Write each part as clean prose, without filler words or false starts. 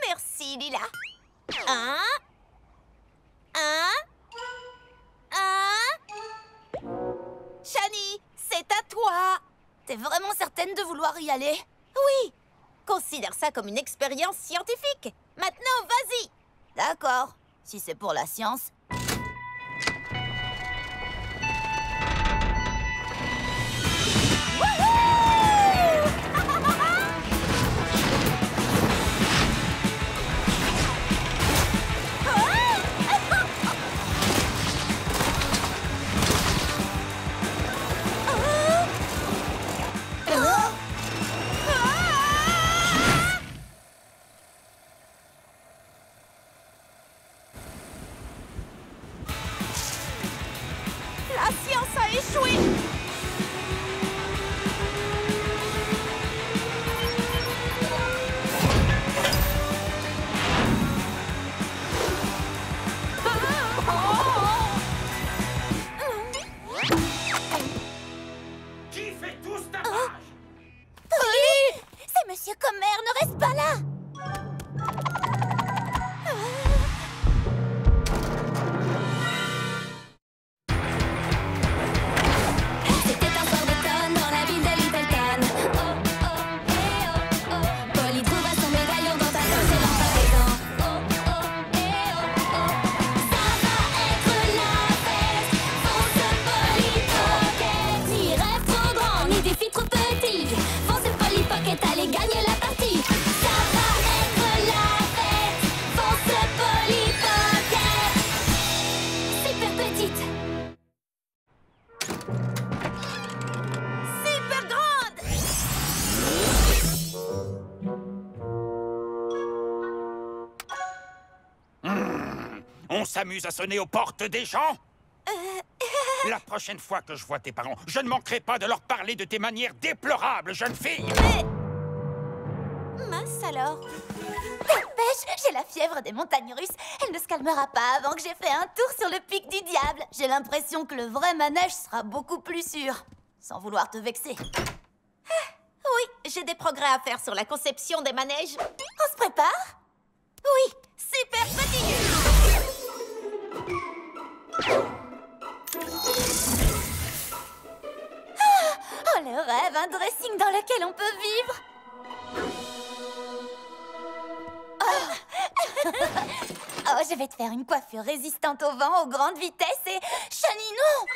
Merci, Lila. Shani, c'est à toi. T'es vraiment certaine de vouloir y aller? Oui. Considère ça comme une expérience scientifique. Maintenant, vas-y. D'accord. Si c'est pour la science. La science a échoué! Qui fait tout ce tapage? Polly! C'est Monsieur Comer, ne reste pas là! On s'amuse à sonner aux portes des gens? La prochaine fois que je vois tes parents, je ne manquerai pas de leur parler de tes manières déplorables, jeune fille! Mince alors. Dépêche, j'ai la fièvre des montagnes russes. Elle ne se calmera pas avant que j'ai fait un tour sur le pic du diable. J'ai l'impression que le vrai manège sera beaucoup plus sûr. Sans vouloir te vexer. Oui, j'ai des progrès à faire sur la conception des manèges. On se prépare? Oui, super fatigué. Oh, le rêve, un dressing dans lequel on peut vivre. Oh, je vais te faire une coiffure résistante au vent, aux grandes vitesses et... Shani, non!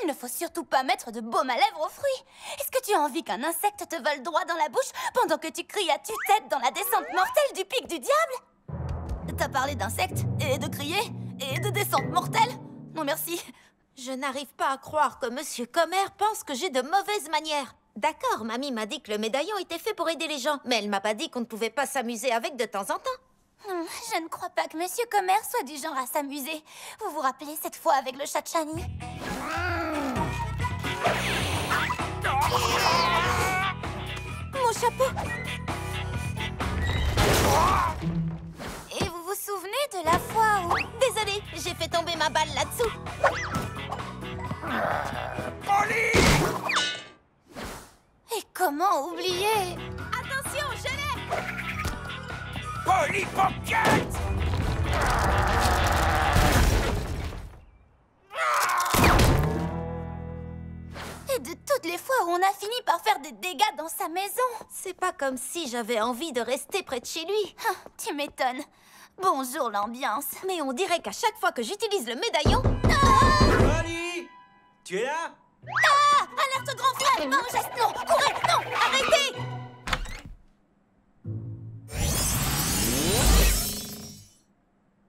Il ne faut surtout pas mettre de baume à lèvres aux fruits. Est-ce que tu as envie qu'un insecte te vole droit dans la bouche pendant que tu cries à tue-tête dans la descente mortelle du pic du diable? T'as parlé d'insectes et de crier et de descente mortelle? Non merci. Je n'arrive pas à croire que Monsieur Comer pense que j'ai de mauvaises manières. D'accord, mamie m'a dit que le médaillon était fait pour aider les gens, mais elle m'a pas dit qu'on ne pouvait pas s'amuser avec de temps en temps. Je ne crois pas que Monsieur Comer soit du genre à s'amuser. Vous vous rappelez cette fois avec le chat de Shani? Mon chapeau! Et vous vous souvenez de la fois où... Désolée, j'ai fait tomber ma balle là-dessous. Polly! Et comment oublier? Attention, je l'ai! Polly Pocket! Et de toutes les fois où on a fini par faire des dégâts dans sa maison. C'est pas comme si j'avais envie de rester près de chez lui. Tu m'étonnes. Bonjour l'ambiance. Mais on dirait qu'à chaque fois que j'utilise le médaillon... Polly! Tu es là? Ah! Alerte grand frère! Non, geste, non! Courez! Non! Arrêtez!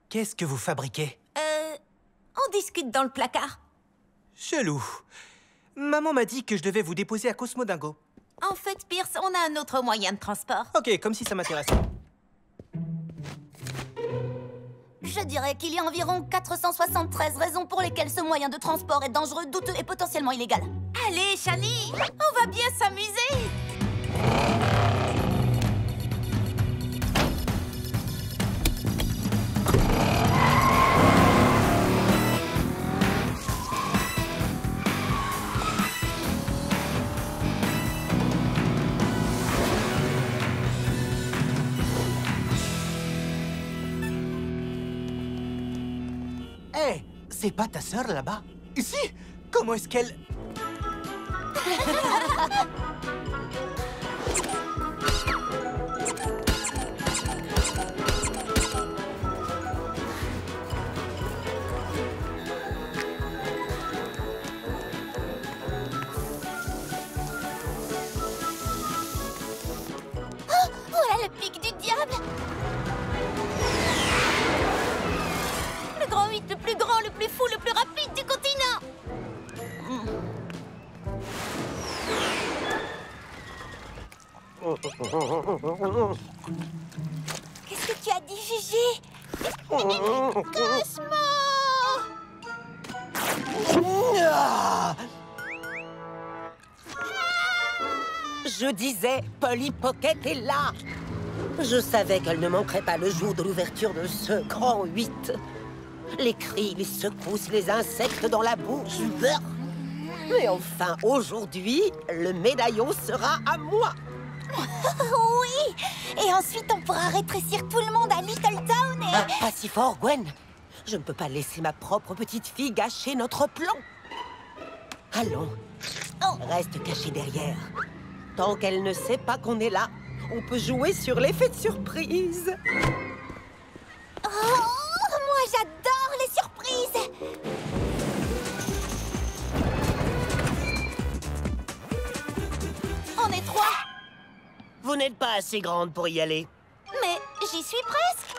Qu'est-ce que vous fabriquez? On discute dans le placard. Chelou. Maman m'a dit que je devais vous déposer à Cosmodingo. En fait, Pierce, on a un autre moyen de transport. Ok, comme si ça m'intéressait. Je dirais qu'il y a environ 473 raisons pour lesquelles ce moyen de transport est dangereux, douteux et potentiellement illégal. Allez, Shani, on va bien s'amuser. C'est pas ta sœur là-bas? Si! Comment est-ce qu'elle... Voilà le pic du diable! Le grand 8, le plus grand, le plus fou, le plus rapide du continent! Qu'est-ce que tu as dit, Gigi? Cosmo! Je disais, Polly Pocket est là. Je savais qu'elle ne manquerait pas le jour de l'ouverture de ce grand 8. Les cris, les secousses, les insectes dans la bouche. Mais enfin, aujourd'hui, le médaillon sera à moi. Oui! Et ensuite, on pourra rétrécir tout le monde à Little Town et... Pas si fort, Gwen. Je ne peux pas laisser ma propre petite fille gâcher notre plan. Allons, reste cachée derrière. Tant qu'elle ne sait pas qu'on est là, on peut jouer sur l'effet de surprise. Oh, moi, j'adore les surprises! On est 3. Vous n'êtes pas assez grande pour y aller. Mais j'y suis presque.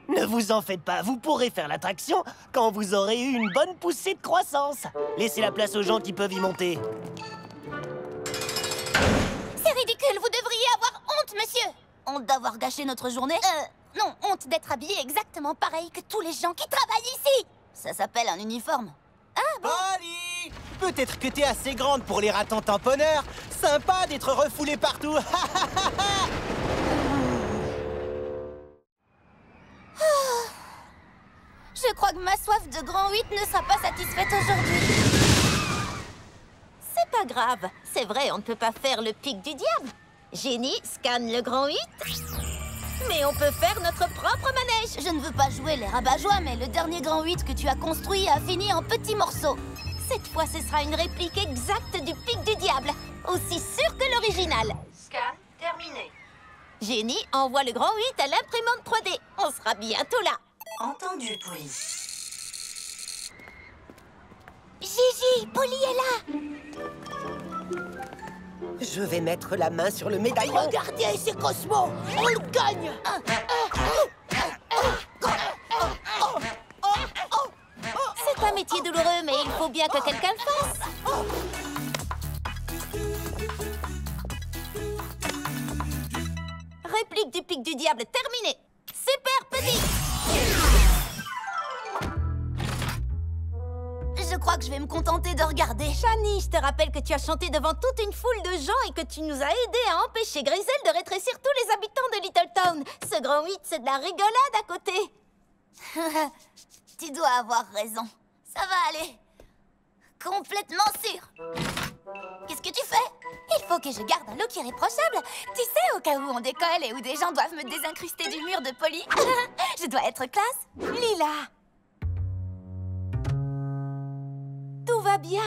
Ne vous en faites pas, vous pourrez faire l'attraction quand vous aurez eu une bonne poussée de croissance. Laissez la place aux gens qui peuvent y monter. C'est ridicule, vous devriez avoir honte, monsieur. Honte d'avoir gâché notre journée? Non, honte d'être habillé exactement pareil que tous les gens qui travaillent ici. Ça s'appelle un uniforme. Ah bon? Polly! Peut-être que t'es assez grande pour les ratons tamponneurs. Sympa d'être refoulée partout. Je crois que ma soif de grand 8 ne sera pas satisfaite aujourd'hui. C'est pas grave. C'est vrai, on ne peut pas faire le pic du diable. Génie, scanne le grand 8. Mais on peut faire notre propre manège. Je ne veux pas jouer les rabat-joie, mais le dernier grand 8 que tu as construit a fini en petits morceaux. Cette fois, ce sera une réplique exacte du pic du diable. Aussi sûr que l'original. Scan terminé. Génie, envoie le grand 8 à l'imprimante 3D. On sera bientôt là. Entendu, Polly. Gigi, Polly est là. Je vais mettre la main sur le médaillon. Regardez, c'est Cosmo. On le gagne. C'est un métier douloureux, mais il faut bien que quelqu'un le fasse. Réplique du pic du diable terminée. Super petit. Je crois que je vais me contenter de regarder. Shani, je te rappelle que tu as chanté devant toute une foule de gens et que tu nous as aidés à empêcher Grisel de rétrécir tous les habitants de Little Town. Ce grand 8, c'est de la rigolade à côté. Tu dois avoir raison. Ça va aller. Complètement sûr. Qu'est-ce que tu fais? Il faut que je garde un look irréprochable. Tu sais, au cas où on décolle et où des gens doivent me désincruster du mur de Polly. Je dois être classe. Lila. Tout va bien.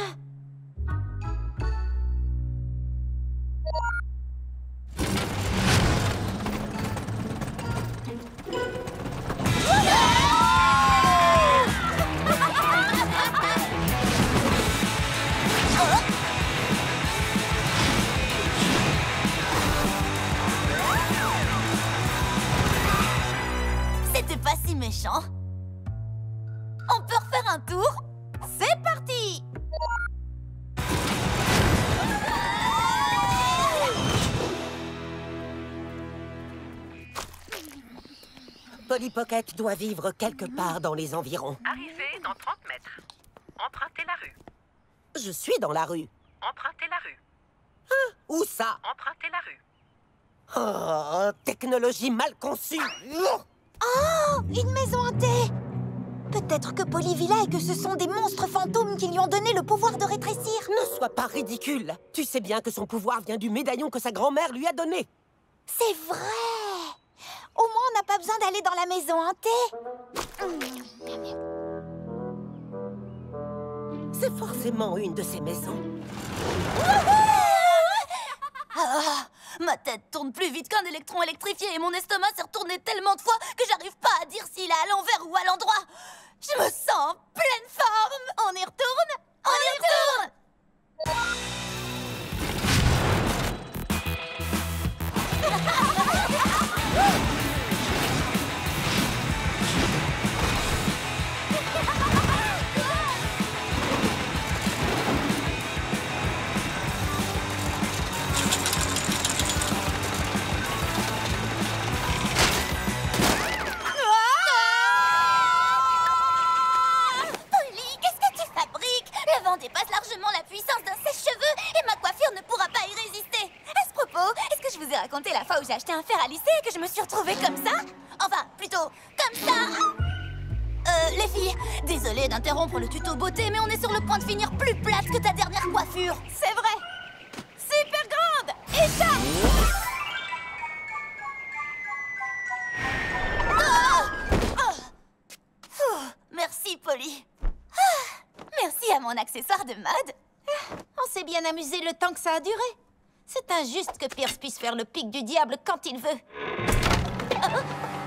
C'était pas si méchant. On peut refaire un tour? C'est parti! Polly Pocket doit vivre quelque part dans les environs. Arrivez dans 30 mètres. Empruntez la rue. Je suis dans la rue. Empruntez la rue. Où ça? Empruntez la rue. Oh, technologie mal conçue. Oh, une maison hantée! Peut-être que Polly vit là et que ce sont des monstres fantômes qui lui ont donné le pouvoir de rétrécir. Ne sois pas ridicule. Tu sais bien que son pouvoir vient du médaillon que sa grand-mère lui a donné. C'est vrai! Au moins, on n'a pas besoin d'aller dans la maison hantée. C'est forcément une de ces maisons. Ah, ma tête tourne plus vite qu'un électron électrifié et mon estomac s'est retourné tellement de fois que j'arrive pas à dire s'il est à l'envers ou à l'endroit. Je me sens en pleine forme. On y retourne? On y retourne! Dépasse largement la puissance d'un sèche-cheveux et ma coiffure ne pourra pas y résister. À ce propos, est-ce que je vous ai raconté la fois où j'ai acheté un fer à lisser et que je me suis retrouvée comme ça? Enfin, plutôt, comme ça. Les filles, désolée d'interrompre le tuto beauté, mais on est sur le point de finir plus plate que ta dernière coiffure. C'est vrai. Super grande. Échappe. Merci, Polly. Merci à mon accessoire de mode. On s'est bien amusé le temps que ça a duré. C'est injuste que Pierce puisse faire le pic du diable quand il veut.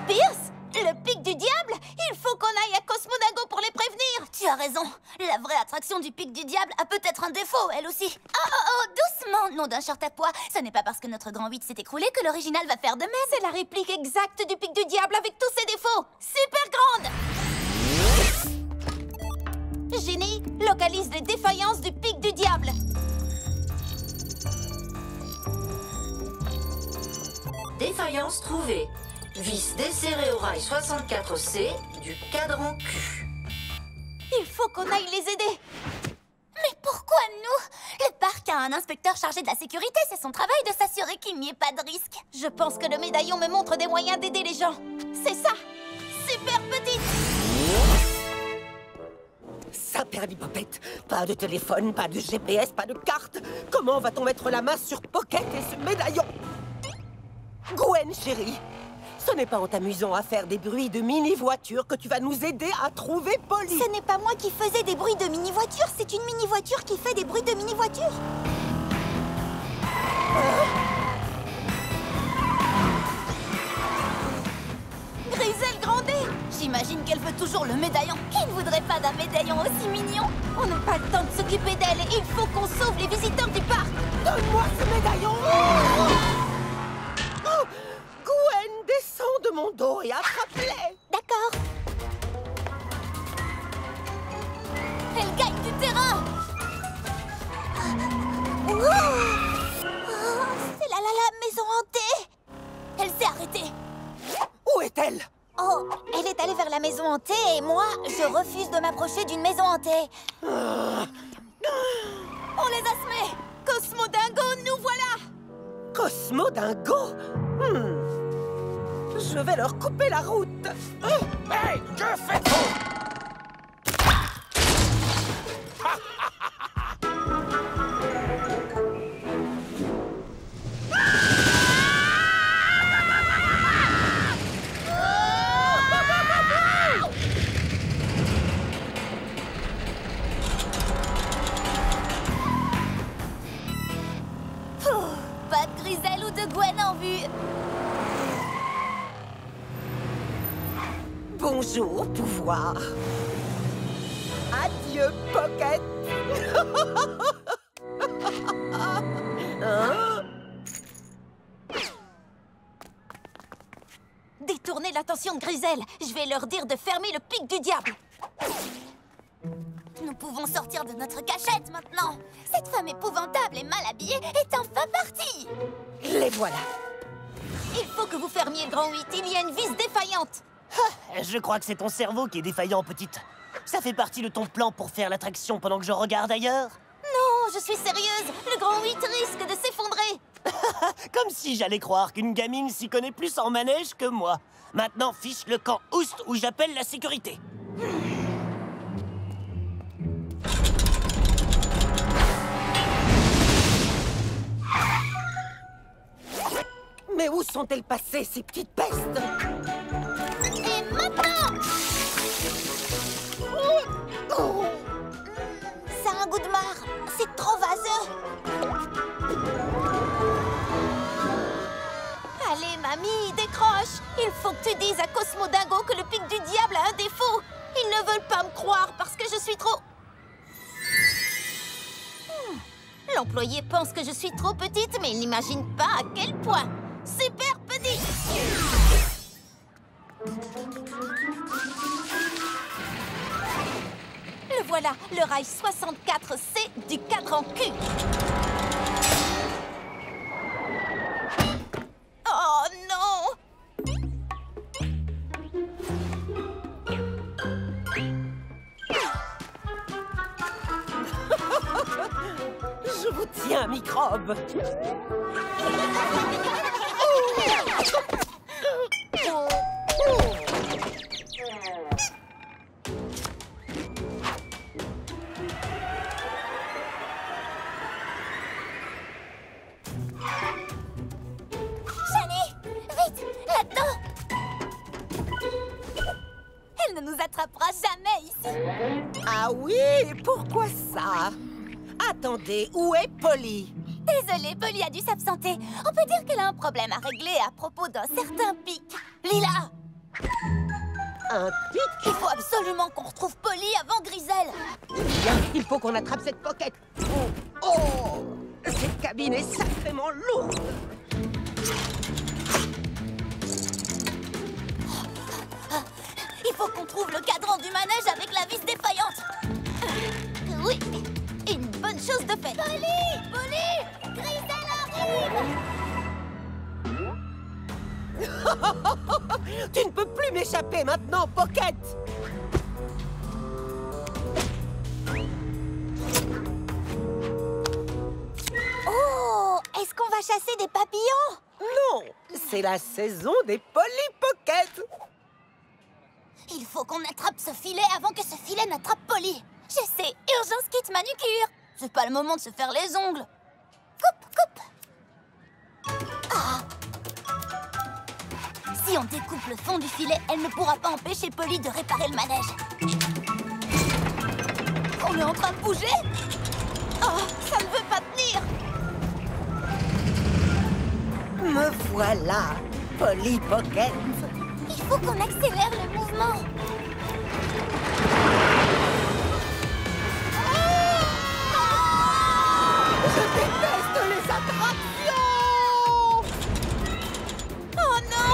Pierce? Le pic du diable? Il faut qu'on aille à Cosmodago pour les prévenir. Tu as raison. La vraie attraction du pic du diable a peut-être un défaut, elle aussi. Oh, doucement, nom d'un short à pois. Ce n'est pas parce que notre grand 8 s'est écroulé que l'original va faire de même. C'est la réplique exacte du pic du diable avec tous ses défauts. Super grande. Génie, localise les défaillances du pic du diable. Défaillance trouvée. Vis desserré au rail 64C du cadran Q. Il faut qu'on aille les aider. Mais pourquoi nous? Le parc a un inspecteur chargé de la sécurité. C'est son travail de s'assurer qu'il n'y ait pas de risque. Je pense que le médaillon me montre des moyens d'aider les gens. C'est ça. Super petite. Ça, Perlipopette. Pas de téléphone, pas de GPS, pas de carte. Comment va-t-on mettre la main sur Pocket et ce médaillon? Gwen, chérie, ce n'est pas en t'amusant à faire des bruits de mini-voiture que tu vas nous aider à trouver Polly. Ce n'est pas moi qui faisais des bruits de mini-voiture, c'est une mini-voiture qui fait des bruits de mini-voiture. Griselle Grandet! J'imagine qu'elle veut toujours le médaillon. Qui ne voudrait pas d'un médaillon aussi mignon? On n'a pas le temps de s'occuper d'elle. Il faut qu'on sauve les visiteurs du parc. Donne-moi ce médaillon. Oh, Gwen, descends de mon dos et attrape-les. D'accord. Elle gagne du terrain. C'est la maison hantée. Elle s'est arrêtée. Où est-elle? Oh, elle est allée vers la maison hantée et moi, je refuse de m'approcher d'une maison hantée. On les a semés. Cosmodingo, nous voilà. Cosmodingo? Je vais leur couper la route. Hey, que faites-vous? Pas de Griselle ou de Gwen en vue. Bonjour, pouvoir. Adieu, Pocket. Hein? Détournez l'attention de Griselle. Je vais leur dire de fermer le pic du diable. Nous pouvons sortir de notre cachette maintenant. Cette femme épouvantable et mal habillée est enfin partie. Les voilà. Il faut que vous fermiez le grand 8. Il y a une vis défaillante. Je crois que c'est ton cerveau qui est défaillant, petite. Ça fait partie de ton plan pour faire l'attraction pendant que je regarde ailleurs? Non, je suis sérieuse. Le grand 8 risque de s'effondrer. Comme si j'allais croire qu'une gamine s'y connaît plus en manège que moi. Maintenant, fiche le camp Oust où j'appelle la sécurité. Mais où sont-elles passées, ces petites pestes? Et maintenant! Ça a un goût de marre. C'est trop vaseux. Allez, mamie, décroche. Il faut que tu dises à Cosmo Dingo que le pic du diable a un défaut. Ils ne veulent pas me croire parce que je suis trop... L'employé pense que je suis trop petite, mais il n'imagine pas à quel point. Super petit! Le voilà, le rail 64C du cadran Q. Oh non! Je vous tiens, microbe. Shani, vite, là-dedans! Elle ne nous attrapera jamais ici. Ah oui, pourquoi ça? Attendez, où est Polly? Désolée, Polly a dû s'absenter. On peut dire qu'elle a un problème à régler à propos d'un certain pic. Lila, Un pic? il faut absolument qu'on retrouve Polly avant Griselle. Bien, il faut qu'on attrape cette pocket. Oh, cette cabine est sacrément lourde. Il faut qu'on trouve le cadran du manège avec la vis défaillante. Oui, une bonne chose de faite. Polly! Polly! Griselle arrive! Tu ne peux plus m'échapper maintenant, Pocket. Oh! Est-ce qu'on va chasser des papillons? Non, c'est la saison des Polly Pocket. Il faut qu'on attrape ce filet avant que ce filet n'attrape Polly. Je sais, urgence kit manucure. C'est pas le moment de se faire les ongles. Coupe, coupe. Ah. Si on découpe le fond du filet, elle ne pourra pas empêcher Polly de réparer le manège. On est en train de bouger? Oh, ça ne veut pas tenir. Me voilà, Polly Pocket. Il faut qu'on accélère le mouvement. Je déteste les attractions. Oh non!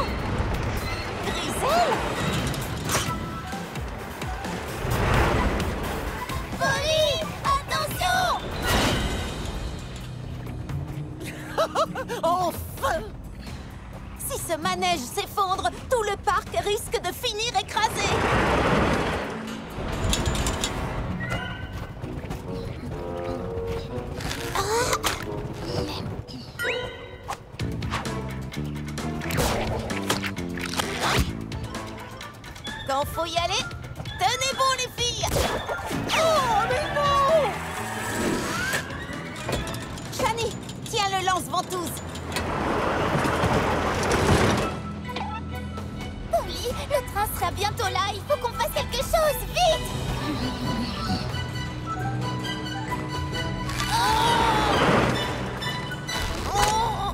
Griselle! Polly! Attention! Enfin! Si ce manège s'effondre, tout le parc risque de finir écrasé. Quand faut y aller, tenez bon les filles. Oh mais non! Shani, tiens le lance-ventouse. Polly, le train sera bientôt là. Il faut qu'on fasse quelque chose, vite! Oh! Oh!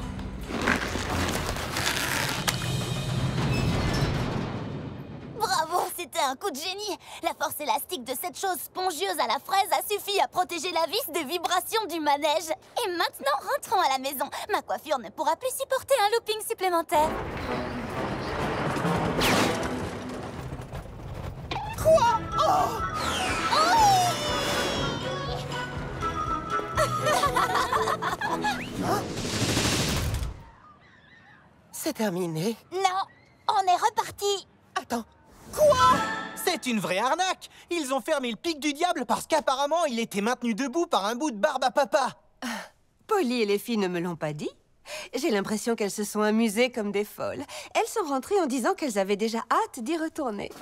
Bravo, c'était un coup de génie. La force élastique de cette chose spongieuse à la fraise a suffi à protéger la vis des vibrations du manège. Et maintenant, rentrons à la maison. Ma coiffure ne pourra plus supporter un looping supplémentaire. Quoi? Oh! C'est terminé. Non, on est reparti. Attends. Quoi? C'est une vraie arnaque! Ils ont fermé le pic du diable parce qu'apparemment il était maintenu debout par un bout de barbe à papa. Polly et les filles ne me l'ont pas dit. J'ai l'impression qu'elles se sont amusées comme des folles. Elles sont rentrées en disant qu'elles avaient déjà hâte d'y retourner.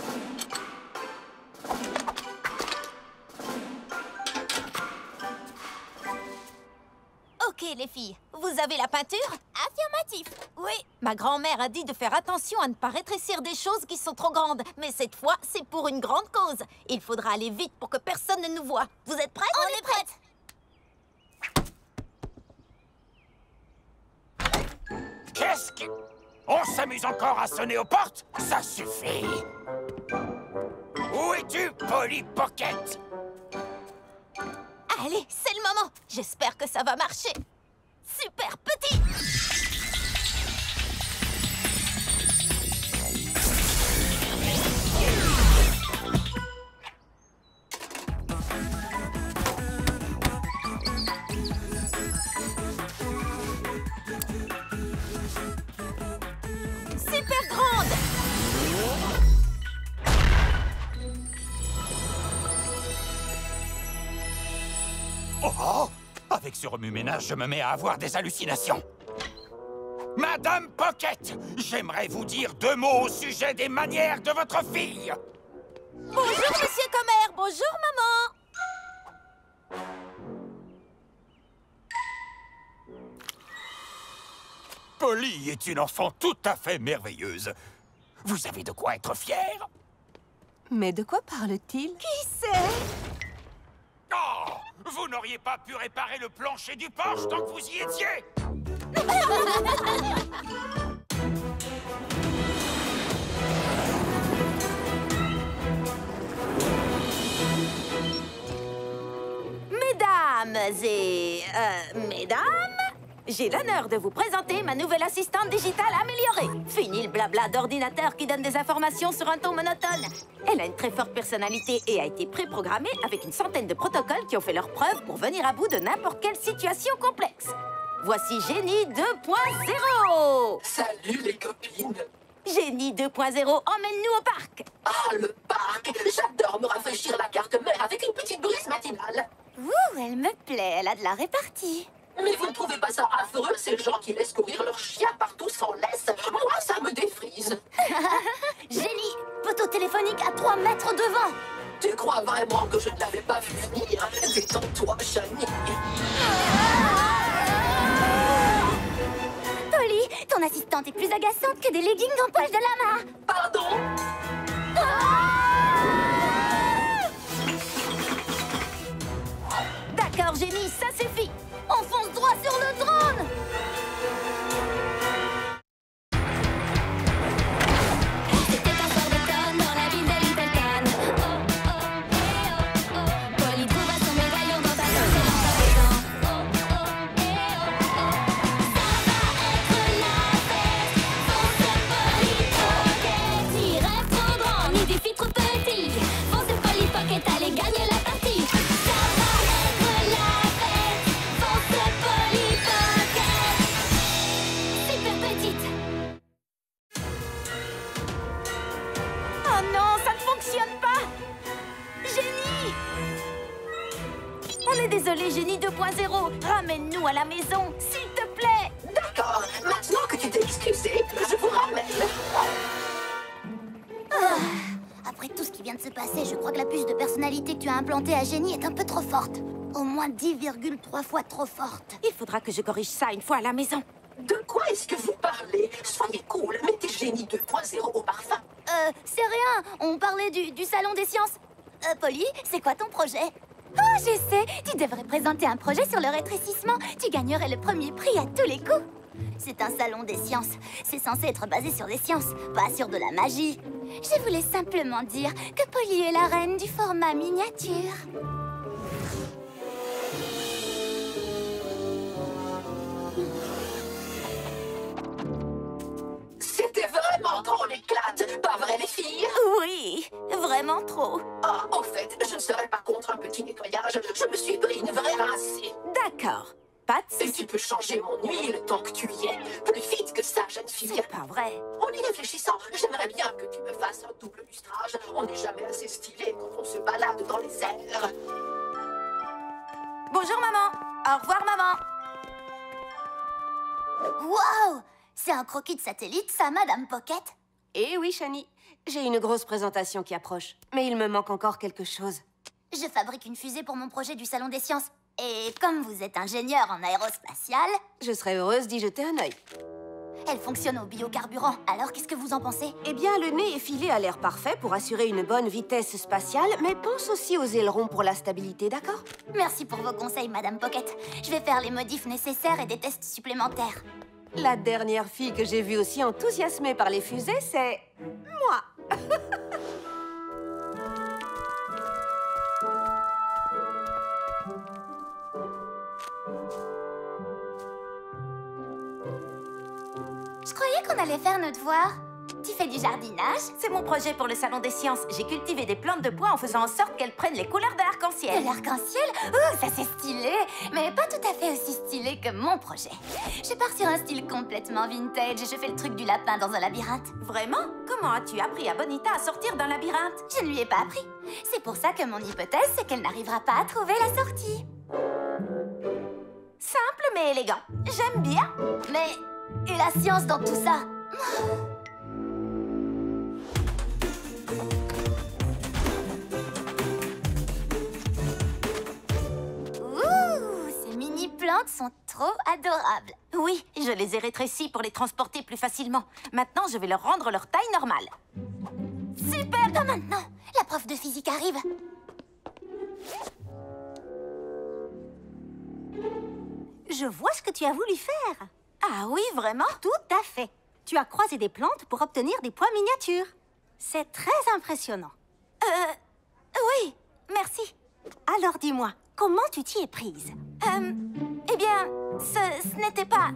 Ok les filles, vous avez la peinture? Affirmatif. Oui. Ma grand-mère a dit de faire attention à ne pas rétrécir des choses qui sont trop grandes. Mais cette fois, c'est pour une grande cause. Il faudra aller vite pour que personne ne nous voie. Vous êtes prêts? On est prête. Qu'est-ce que... On s'amuse encore à sonner aux portes? Ça suffit! Où es-tu, Polly Pocket? Allez, c'est le moment. J'espère que ça va marcher. Super petit! Super grande! Oh! Avec ce remue-ménage, je me mets à avoir des hallucinations. Madame Pocket, j'aimerais vous dire 2 mots au sujet des manières de votre fille. Bonjour, Monsieur Comer. Bonjour, maman. Polly est une enfant tout à fait merveilleuse. Vous avez de quoi être fier. Mais de quoi parle-t-il? Qui c'est? Oh! Vous n'auriez pas pu réparer le plancher du Porsche tant que vous y étiez. Mesdames, j'ai l'honneur de vous présenter ma nouvelle assistante digitale améliorée. Fini le blabla d'ordinateur qui donne des informations sur un ton monotone. Elle a une très forte personnalité et a été préprogrammée avec une centaine de protocoles qui ont fait leurs preuves pour venir à bout de n'importe quelle situation complexe. Voici Génie 2.0. Salut les copines. Génie 2.0, emmène-nous au parc. Ah, le parc. J'adore me rafraîchir la carte mère avec une petite brise matinale. Ouh, elle me plaît, elle a de la répartie. Mais vous ne trouvez pas ça affreux, ces gens qui laissent courir leurs chiens partout sans laisse? Moi, ça me défrise. Génie, poteau téléphonique à 3 mètres devant. Tu crois vraiment que je ne l'avais pas vu venir? Détends-toi, Shani. Polly, ton assistante est plus agaçante que des leggings en poche de lama. Pardon? D'accord, Génie, ça suffit. On fonce droit sur le drone. C'était un soir d'automne dans la ville de Littleton. Oh, oh, eh, oh, oh. Polly trouva son médaillon dans ta poche et dans ta maison. Oh, oh, eh, oh, oh. Ça va être la fête. Fonce Polly Pocket. Ni rêve trop grand, ni défi trop petit. Fonce Polly Pocket, allez gagner la partie. Ça va être la fête. Fonce Polly Pocket. Super petite. Oh non, ça ne fonctionne pas. Génie! On est désolé, Génie 2.0. Ramène-nous à la maison, s'il te plaît. D'accord, maintenant que tu t'es excusé, je vous ramène. Après tout ce qui vient de se passer, je crois que la puce de personnalité que tu as implantée à Génie est un peu trop forte. Au moins 10,3 fois trop forte. Il faudra que je corrige ça une fois à la maison. De quoi est-ce que vous parlez? Soyez cool, mettez Génie 2.0 au parfum. C'est rien, on parlait du salon des sciences. Polly, c'est quoi ton projet? Oh, je sais, tu devrais présenter un projet sur le rétrécissement. Tu gagnerais le premier prix à tous les coups. C'est un salon des sciences. C'est censé être basé sur des sciences, pas sur de la magie. Je voulais simplement dire que Polly est la reine du format miniature. C'était vraiment trop l'éclate, pas vrai les filles? Oui, vraiment trop. Ah, en fait, je ne serais pas contre un petit nettoyage. Je me suis pris une vraie rincée. D'accord, pas de Et soucis. tu peux changer mon huile tant que tu y es. Plus vite que ça, jeune fille. C'est pas vrai. En y réfléchissant, j'aimerais bien que tu me fasses un double lustrage. On n'est jamais assez stylé quand on se balade dans les airs. Bonjour, maman. Au revoir, maman. Waouh! C'est un croquis de satellite, ça, Madame Pocket? Eh oui, Shani, j'ai une grosse présentation qui approche. Mais il me manque encore quelque chose. Je fabrique une fusée pour mon projet du Salon des Sciences. Et comme vous êtes ingénieur en aérospatial, Je serais heureuse d'y jeter un œil. elle fonctionne au biocarburant. Alors, qu'est-ce que vous en pensez? Eh bien, le nez effilé a l'air parfait pour assurer une bonne vitesse spatiale, mais pense aussi aux ailerons pour la stabilité, d'accord? Merci pour vos conseils, Madame Pocket. Je vais faire les modifs nécessaires et des tests supplémentaires. La dernière fille que j'ai vue aussi enthousiasmée par les fusées, c'est... moi. Je croyais qu'on allait faire notre devoir. Tu fais du jardinage? C'est mon projet pour le salon des sciences. J'ai cultivé des plantes de bois en faisant en sorte qu'elles prennent les couleurs de l'arc-en-ciel. De l'arc-en-ciel? Ouh, ça c'est stylé! Mais pas tout à fait aussi stylé que mon projet. Je pars sur un style complètement vintage et je fais le truc du lapin dans un labyrinthe. Vraiment? Comment as-tu appris à Bonita à sortir d'un labyrinthe? Je ne lui ai pas appris. C'est pour ça que mon hypothèse, c'est qu'elle n'arrivera pas à trouver la sortie. Simple mais élégant. J'aime bien. Mais... et la science dans tout ça? Ouh, ces mini-plantes sont trop adorables. Oui, je les ai rétrécies pour les transporter plus facilement. Maintenant, je vais leur rendre leur taille normale. Super! Pas maintenant! La prof de physique arrive. Je vois ce que tu as voulu faire. Ah oui, vraiment? Tout à fait. Tu as croisé des plantes pour obtenir des pois miniatures. C'est très impressionnant. Oui, merci. Alors dis-moi, comment tu t'y es prise? Eh bien, ce n'était pas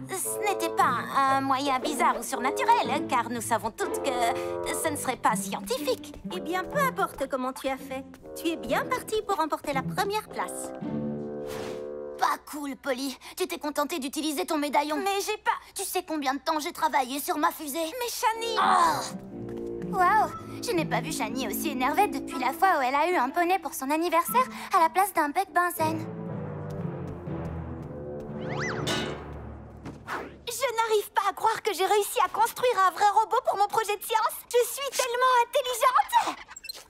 un moyen bizarre ou surnaturel, car nous savons toutes que ce ne serait pas scientifique. Eh bien, peu importe comment tu as fait. Tu es bien partie pour remporter la première place. Pas cool, Polly. Tu t'es contentée d'utiliser ton médaillon. Mais j'ai pas... Tu sais combien de temps j'ai travaillé sur ma fusée? Mais Shani... Oh! Waouh! Je n'ai pas vu Shani aussi énervée depuis la fois où elle a eu un poney pour son anniversaire à la place d'un bec benzène. Je n'arrive pas à croire que j'ai réussi à construire un vrai robot pour mon projet de science. Je suis tellement intelligente!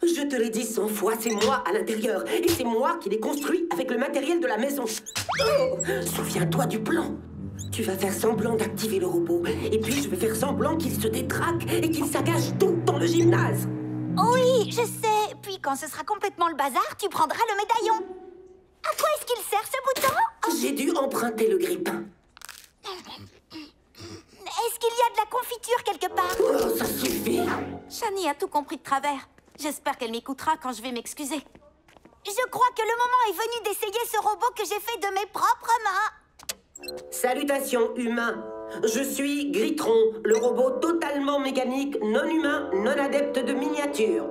Je te l'ai dit 100 fois, c'est moi à l'intérieur. Et c'est moi qui l'ai construit avec le matériel de la maison. Oh, souviens-toi du plan. Tu vas faire semblant d'activer le robot. Et puis je vais faire semblant qu'il se détraque et qu'il saccage tout dans le gymnase. Oui, je sais. Puis quand ce sera complètement le bazar, tu prendras le médaillon. À quoi est-ce qu'il sert, ce bouton? J'ai dû emprunter le grippin. Est-ce qu'il y a de la confiture quelque part? Oh, ça suffit. Shani a tout compris de travers. J'espère qu'elle m'écoutera quand je vais m'excuser. Je crois que le moment est venu d'essayer ce robot que j'ai fait de mes propres mains. Salutations, humains. Je suis Gritron, le robot totalement mécanique, non humain, non adepte de miniature.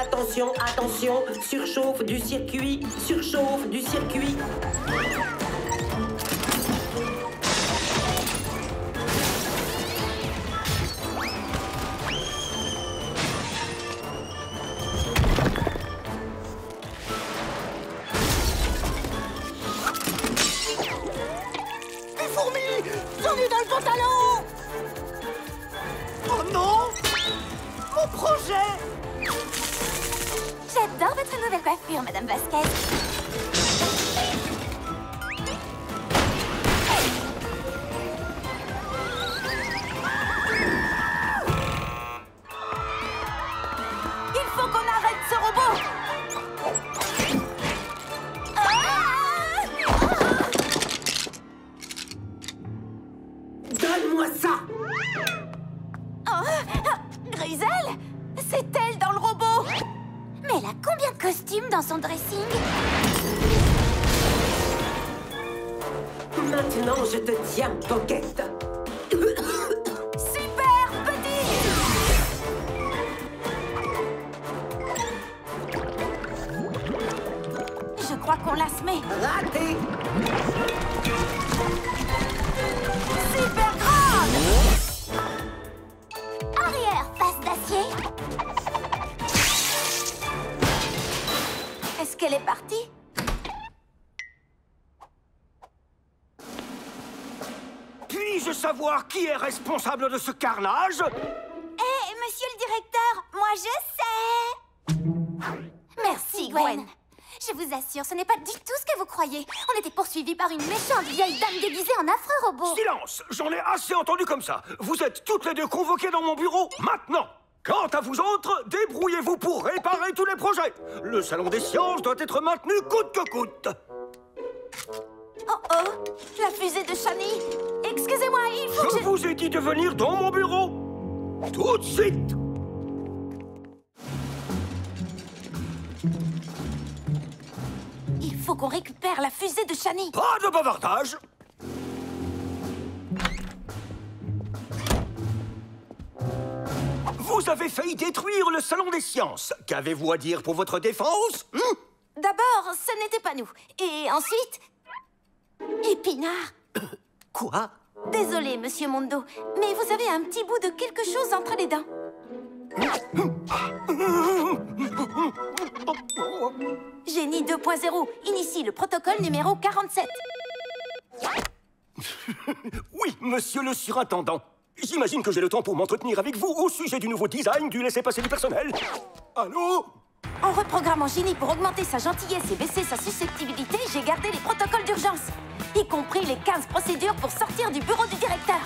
Attention, attention, surchauffe du circuit, surchauffe du circuit. J'en ai dans le pantalon! Oh non! Mon projet! J'adore votre nouvelle coiffure, Madame Vasquez. Il faut qu'on arrête ce robot! Donne-moi ça! Grisel? C'est elle dans le robot! Mais elle a combien de costumes dans son dressing? Maintenant, je te tiens, Pocket. Super petit! Je crois qu'on l'a semé. Raté! Super grande! Arrière, face d'acier. Est-ce qu'elle est partie? Puis-je savoir qui est responsable de ce carnage? Hé, monsieur le directeur, moi je sais! Gwen. Je vous assure, ce n'est pas du tout ce que vous croyez. On était poursuivis par une méchante vieille dame déguisée en affreux robot. Silence! J'en ai assez entendu comme ça. Vous êtes toutes les deux convoquées dans mon bureau maintenant. Quant à vous autres, débrouillez-vous pour réparer tous les projets. Le salon des sciences doit être maintenu coûte que coûte. Oh oh, la fusée de Shani. Excusez-moi, il faut que Je vous ai dit de venir dans mon bureau. Tout de suite. Il faut qu'on récupère la fusée de Shani. Pas de bavardage. Vous avez failli détruire le salon des sciences. Qu'avez-vous à dire pour votre défense? D'abord, ce n'était pas nous. Et ensuite... Épinard. Quoi? Désolé, Monsieur Mondo, mais vous avez un petit bout de quelque chose entre les dents. Génie 2.0, initie le protocole numéro 47. Oui, monsieur le surintendant. J'imagine que j'ai le temps pour m'entretenir avec vous au sujet du nouveau design du laissez-passer du personnel. Allô? En reprogrammant Génie pour augmenter sa gentillesse et baisser sa susceptibilité, j'ai gardé les protocoles d'urgence, y compris les 15 procédures pour sortir du bureau du directeur.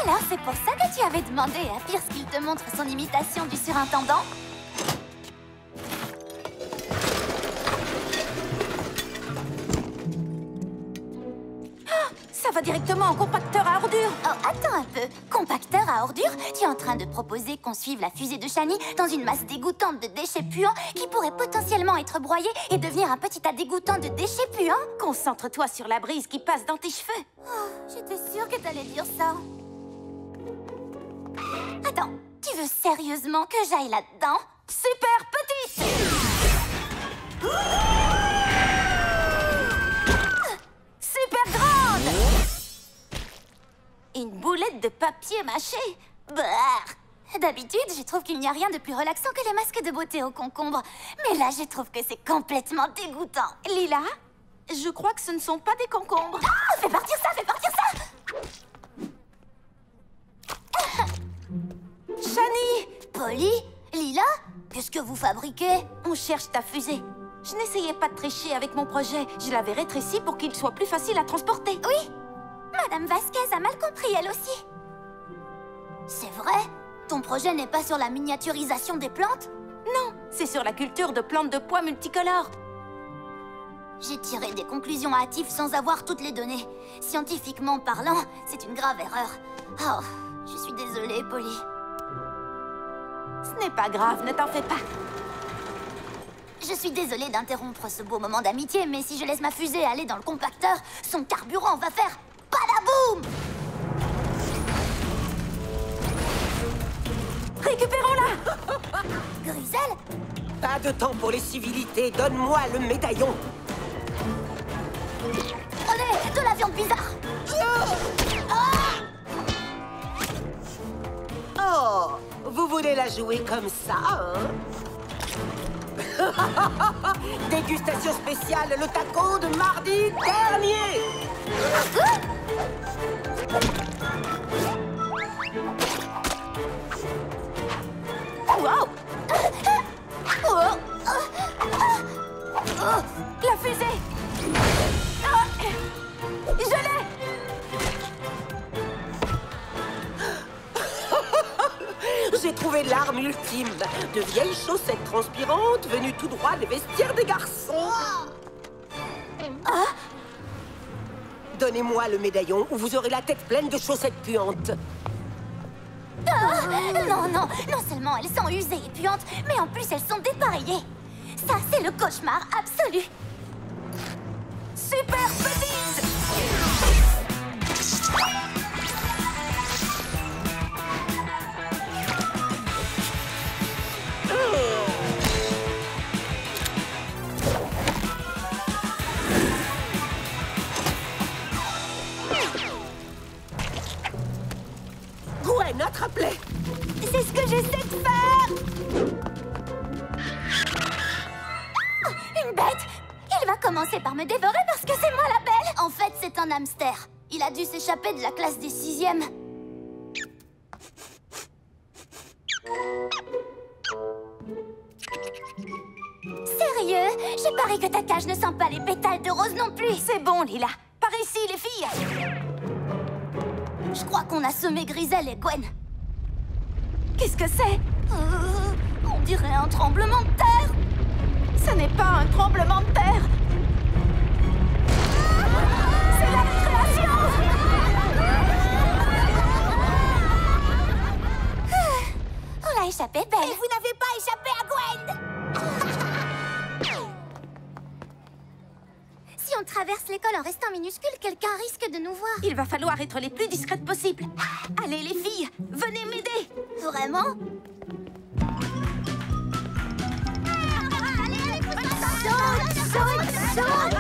Alors, c'est pour ça que tu avais demandé à Pierce qu'il te montre son imitation du surintendant? Ça va directement en compacteur à ordures. Oh, attends un peu. Compacteur à ordures? Tu es en train de proposer qu'on suive la fusée de Shani dans une masse dégoûtante de déchets puants qui pourrait potentiellement être broyée et devenir un petit tas dégoûtant de déchets puants? Concentre-toi sur la brise qui passe dans tes cheveux. Oh, j'étais sûre que t'allais dire ça. Attends, tu veux sérieusement que j'aille là-dedans? Super petite! Super grande! Une boulette de papier mâché? Bah! D'habitude, je trouve qu'il n'y a rien de plus relaxant que les masques de beauté au concombre. Mais là, je trouve que c'est complètement dégoûtant. Lila, je crois que ce ne sont pas des concombres. Ah! Fais partir ça! Fais partir ça! Shani! Polly? Lila? Qu'est-ce que vous fabriquez? On cherche ta fusée. Je n'essayais pas de tricher avec mon projet. Je l'avais rétréci pour qu'il soit plus facile à transporter. Oui. Madame Vasquez a mal compris, elle aussi. C'est vrai? Ton projet n'est pas sur la miniaturisation des plantes? Non, c'est sur la culture de plantes de pois multicolores. J'ai tiré des conclusions hâtives sans avoir toutes les données. Scientifiquement parlant, c'est une grave erreur. Oh, je suis désolée, Polly. Ce n'est pas grave, ne t'en fais pas. Je suis désolée d'interrompre ce beau moment d'amitié, mais si je laisse ma fusée aller dans le compacteur, son carburant va faire badaboum! Récupérons-la! Grisel? Pas de temps pour les civilités, donne-moi le médaillon. Prenez de la viande bizarre! Oh, vous voulez la jouer comme ça, hein? Dégustation spéciale, le taco de mardi dernier. Wow! La fusée! Je l'ai! J'ai trouvé l'arme ultime. De vieilles chaussettes transpirantes venues tout droit des vestiaires des garçons. Donnez-moi le médaillon ou vous aurez la tête pleine de chaussettes puantes. Non, non, non seulement elles sont usées et puantes, mais en plus elles sont dépareillées. Ça, c'est le cauchemar absolu. Super petite! Gwen, attrape-les! C'est ce que j'essaie de faire! Une bête! Il va commencer par me dévorer parce que c'est moi la belle! En fait, c'est un hamster. Il a dû s'échapper de la classe des 6e. sérieux? Je parie que ta cage ne sent pas les pétales de rose non plus. C'est bon, Lila. Par ici, les filles. Je crois qu'on a semé Grisel et Gwen. Qu'est-ce que c'est? On dirait un tremblement de terre. Ce n'est pas un tremblement de terre. C'est la création. On l'a échappé belle. Et vous n'avez pas échappé à Gwen. Si on traverse l'école en restant minuscule, quelqu'un risque de nous voir. Il va falloir être les plus discrètes possibles. Allez, les filles, venez m'aider. Vraiment? Saute, saute, saute.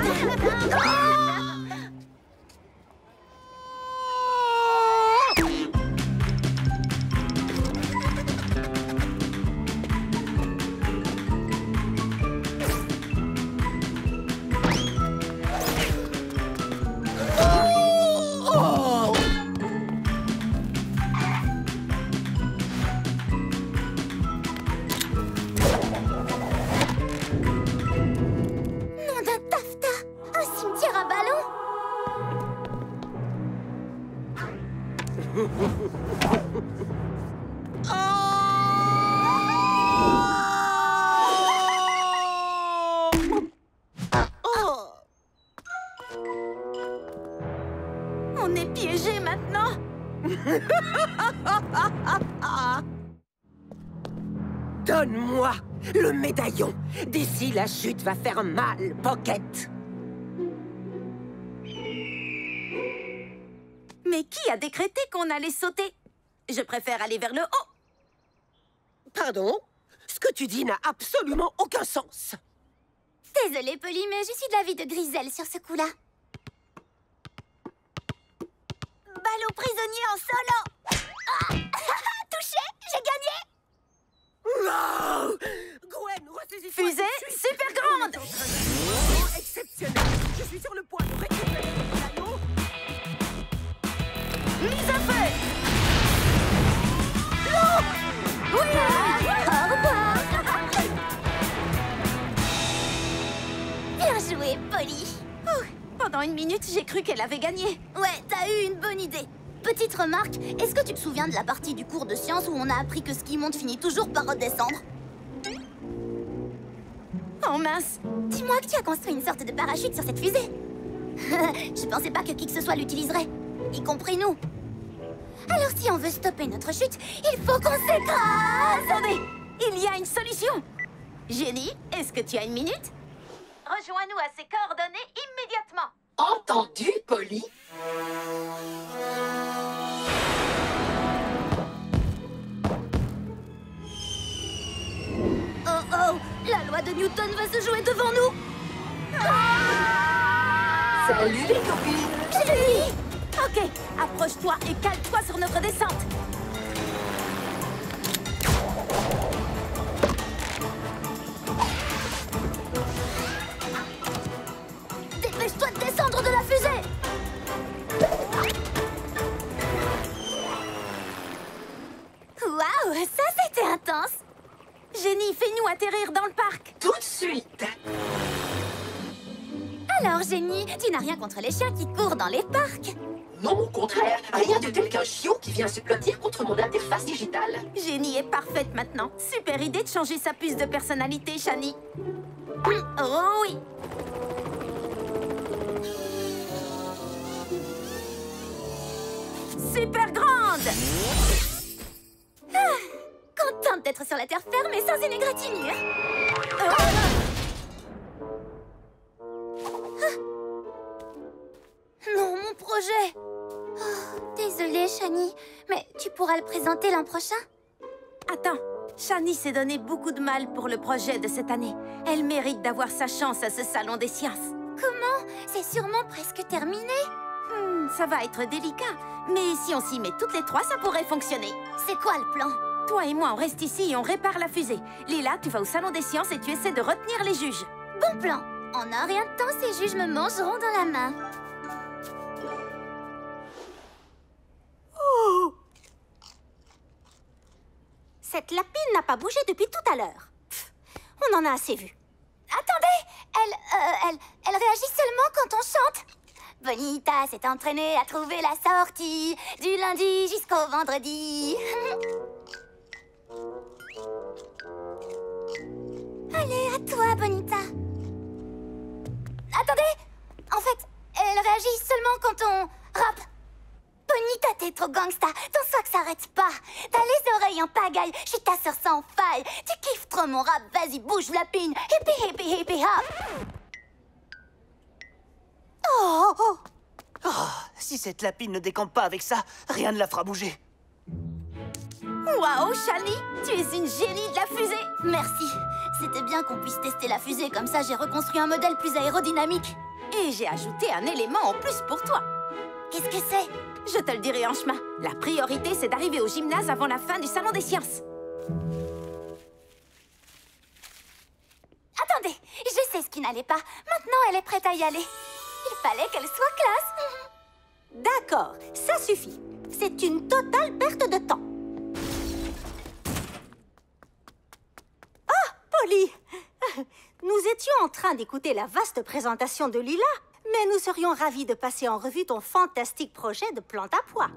On est piégés maintenant. Donne-moi le médaillon. D'ici, la chute va faire mal, Pocket. Mais qui a décrété qu'on allait sauter? Je préfère aller vers le haut. Pardon? Ce que tu dis n'a absolument aucun sens. Désolée, Polly, mais je suis de l'avis de Grisel sur ce coup-là. Balle au prisonnier en solo. Ah touché, j'ai gagné. Wow! Gwen, ressaisis-toi. Fusée super grande. Exceptionnel. Je suis sur le point de récupérer le médaillon. Mise à feu. Non. Oui. Au revoir. Bien joué, Polly. Pendant une minute, j'ai cru qu'elle avait gagné. Ouais, t'as eu une bonne idée. Petite remarque, est-ce que tu te souviens de la partie du cours de sciences où on a appris que ce qui monte finit toujours par redescendre? Oh mince. Dis-moi que tu as construit une sorte de parachute sur cette fusée. Je pensais pas que qui que ce soit l'utiliserait, y compris nous. Alors si on veut stopper notre chute, il faut qu'on s'écrase. Attendez, il y a une solution. Jenny, est-ce que tu as une minute? Rejoins-nous à ces coordonnées immédiatement. Entendu, Polly? Oh oh, la loi de Newton va se jouer devant nous. Salut les copines! Jenny! Ok, approche-toi et cale-toi sur notre descente. Dépêche-toi de descendre de la fusée. Waouh, ça c'était intense. Jenny, fais-nous atterrir dans le parc. Tout de suite! Alors, Jenny, tu n'as rien contre les chiens qui courent dans les parcs? Non, au contraire, rien de tel qu'un chiot qui vient se blottir contre mon interface digitale. Jenny est parfaite maintenant. Super idée de changer sa puce de personnalité, Shani. Oh oui. Super grande. Contente d'être sur la terre ferme et sans une égratignure. Non, mon projet. Oh, désolée, Shani, mais tu pourras le présenter l'an prochain? Attends, Shani s'est donné beaucoup de mal pour le projet de cette année. Elle mérite d'avoir sa chance à ce salon des sciences. Comment? C'est sûrement presque terminé. Ça va être délicat. Mais si on s'y met toutes les trois, ça pourrait fonctionner. C'est quoi le plan? Toi et moi, on reste ici et on répare la fusée. Lila, tu vas au salon des sciences et tu essaies de retenir les juges. Bon plan. En un rien de temps, ces juges me mangeront dans la main. Cette lapine n'a pas bougé depuis tout à l'heure. On en a assez vu. Attendez! elle réagit seulement quand on chante. Bonita s'est entraînée à trouver la sortie du lundi jusqu'au vendredi. Allez, à toi, Bonita. Attendez, en fait, elle réagit seulement quand on rappe. Bonita, t'es trop gangsta, ton sac s'arrête pas. T'as les oreilles en pagaille, je suis ta sœur sans faille. Tu kiffes trop mon rap, vas-y, bouge la pine. Hippie, hippie, hippie, hop. Oh, oh. Oh, si cette lapine ne décampe pas avec ça, rien ne la fera bouger. Waouh, Shani, tu es une génie de la fusée. Merci. C'était bien qu'on puisse tester la fusée, comme ça j'ai reconstruit un modèle plus aérodynamique. Et j'ai ajouté un élément en plus pour toi. Qu'est-ce que c'est? Je te le dirai en chemin. La priorité, c'est d'arriver au gymnase avant la fin du salon des sciences. Attendez, je sais ce qui n'allait pas. Maintenant, elle est prête à y aller. Il fallait qu'elle soit classe. D'accord, ça suffit. C'est une totale perte de temps. Ah, Polly! Nous étions en train d'écouter la vaste présentation de Lila, mais nous serions ravis de passer en revue ton fantastique projet de plante à pois.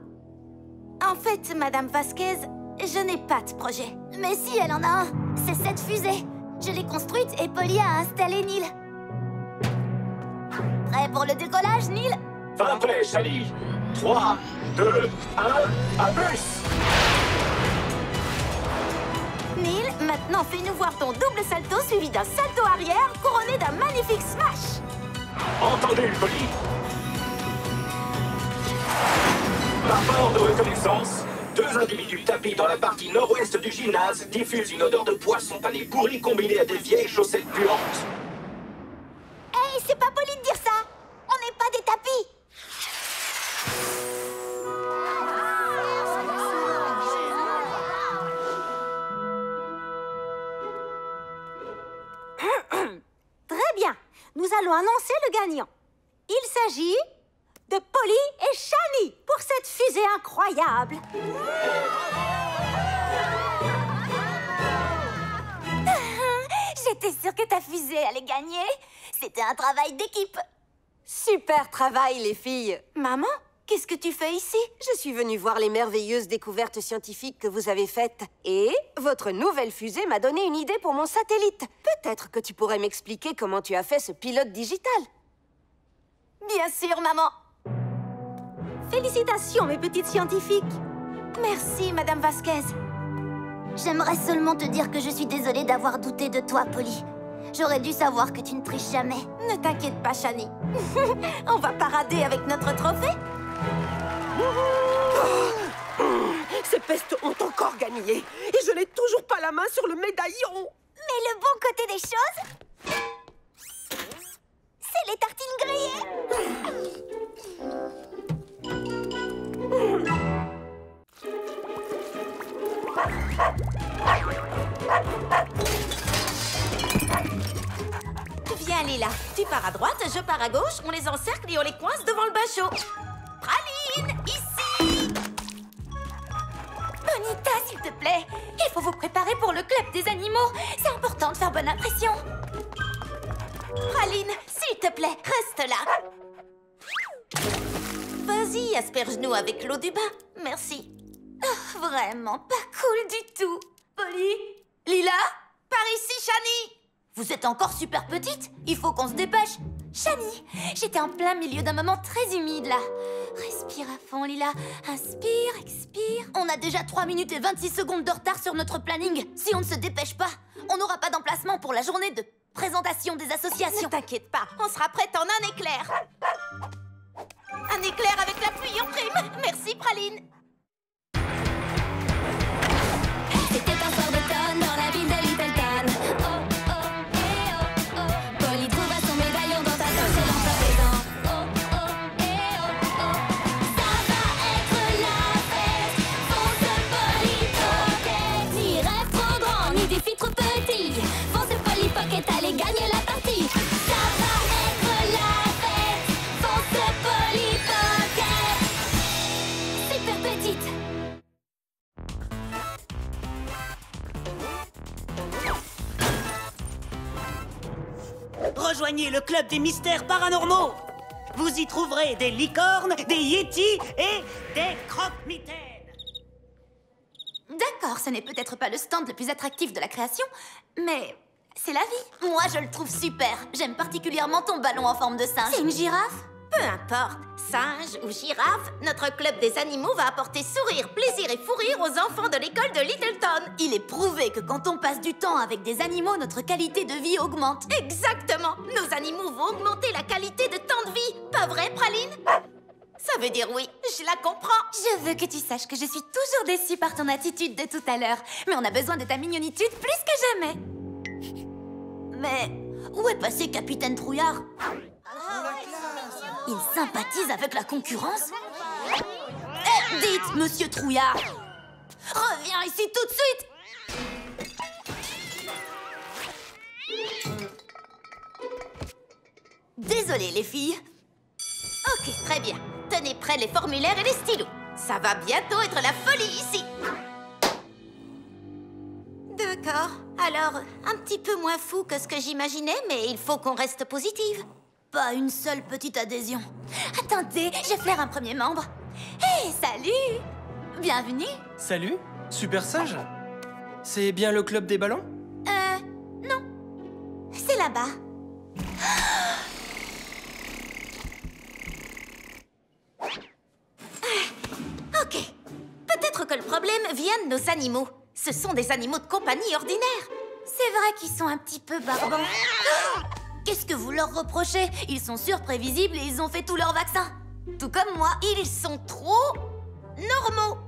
En fait, Madame Vasquez, je n'ai pas de projet. Mais si, elle en a un. C'est cette fusée. Je l'ai construite et Polly a installé Neil. Prêt pour le décollage, Neil? Fin prêt, Shani. 3, 2, 1, à plus! Neil, maintenant fais-nous voir ton double salto suivi d'un salto arrière couronné d'un magnifique smash. Entendu, Polly. Par ordre de reconnaissance, 2 individus tapis dans la partie nord-ouest du gymnase diffusent une odeur de poisson pané pourri combinée à des vieilles chaussettes puantes. Hey, c'est pas poli de dire ça! On n'est pas des tapis! Très bien, nous allons annoncer le gagnant. Il s'agit de Polly et Shani pour cette fusée incroyable. J'étais sûre que ta fusée allait gagner. C'était un travail d'équipe. Super travail, les filles. Maman, qu'est-ce que tu fais ici? Je suis venue voir les merveilleuses découvertes scientifiques que vous avez faites. Et votre nouvelle fusée m'a donné une idée pour mon satellite. Peut-être que tu pourrais m'expliquer comment tu as fait ce pilote digital. Bien sûr, maman. Félicitations, mes petites scientifiques. Merci, Madame Vasquez. J'aimerais seulement te dire que je suis désolée d'avoir douté de toi, Polly. J'aurais dû savoir que tu ne triches jamais. Ne t'inquiète pas, Shani. On va parader avec notre trophée. Ces pestes ont encore gagné. Et je n'ai toujours pas la main sur le médaillon. Mais le bon côté des choses, c'est les tartines grillées. Viens, Lila. Tu pars à droite, je pars à gauche. On les encercle et on les coince devant le bachot. Praline, ici. Bonita, s'il te plaît. Il faut vous préparer pour le club des animaux. C'est important de faire bonne impression. Praline, s'il te plaît, reste là. Vas-y, asperge-nous avec l'eau du bain. Merci. Oh, vraiment pas cool du tout. Polly? Lila? Par ici, Shani. Vous êtes encore super petite? Il faut qu'on se dépêche. Shani, j'étais en plein milieu d'un moment très humide, là. Respire à fond, Lila. Inspire, expire. On a déjà 3 minutes et 26 secondes de retard sur notre planning. Si on ne se dépêche pas, on n'aura pas d'emplacement pour la journée de présentation des associations. Ne t'inquiète pas, on sera prête en un éclair. Un éclair avec la pluie en prime. Merci, Praline. C'était un soir d'automne dans la ville de Littleton. Oh, oh, eh, oh, oh. Polly trouva son médaillon dans ta poche et dans ta présent. Oh, oh, eh, oh, oh. Ça va être la fête. Fonce Polly Pocket. Ni rêve trop grand, ni défi trop petit. Fonce Polly Pocket, allez gagner la partie. Ça va être la fête. Fonce Polly Pocket. Super petit. Rejoignez le club des mystères paranormaux. Vous y trouverez des licornes, des yétis et des croque-mitaines. D'accord, ce n'est peut-être pas le stand le plus attractif de la création, mais c'est la vie. Moi, je le trouve super. J'aime particulièrement ton ballon en forme de singe. C'est une girafe? Peu importe, singe ou girafe, notre club des animaux va apporter sourire, plaisir et fou rire aux enfants de l'école de Littleton. Il est prouvé que quand on passe du temps avec des animaux, notre qualité de vie augmente. Exactement. Nos animaux vont augmenter la qualité de temps de vie. Pas vrai, Praline? Ça veut dire oui, je la comprends. Je veux que tu saches que je suis toujours déçue par ton attitude de tout à l'heure. Mais on a besoin de ta mignonitude plus que jamais. Mais où est passé Capitaine Trouillard? Il sympathise avec la concurrence? Eh, dites, Monsieur Trouillard! Reviens ici tout de suite! Désolée, les filles. Ok, très bien. Tenez prêts les formulaires et les stylos. Ça va bientôt être la folie ici. D'accord. Alors, un petit peu moins fou que ce que j'imaginais, mais il faut qu'on reste positive. Pas une seule petite adhésion. Attendez, je flaire un premier membre. Hé, salut! Bienvenue. Salut, super sage. C'est bien le club des ballons? Non. C'est là-bas. Ok. Peut-être que le problème vient de nos animaux. Ce sont des animaux de compagnie ordinaires. C'est vrai qu'ils sont un petit peu barbants. Qu'est-ce que vous leur reprochez? Ils sont surprévisibles et ils ont fait tous leurs vaccins. Tout comme moi. Ils sont trop normaux.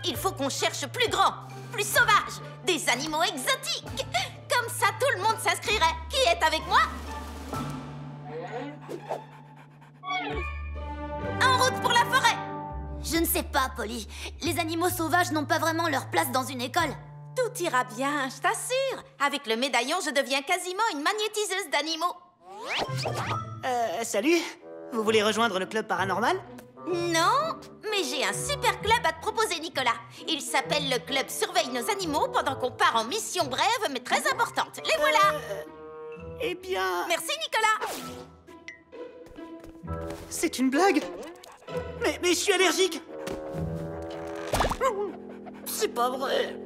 Il faut qu'on cherche plus grand, plus sauvage, des animaux exotiques. Comme ça, tout le monde s'inscrirait. Qui est avec moi? En route pour la forêt. Je ne sais pas, Polly. Les animaux sauvages n'ont pas vraiment leur place dans une école. Tout ira bien, je t'assure. Avec le médaillon, je deviens quasiment une magnétiseuse d'animaux. Salut. Vous voulez rejoindre le club paranormal? Non, mais j'ai un super club à te proposer, Nicolas. Il s'appelle le club Surveille nos animaux pendant qu'on part en mission brève mais très importante. Les voilà. Eh bien... Merci, Nicolas. C'est une blague? Mais je suis allergique. C'est pas vrai.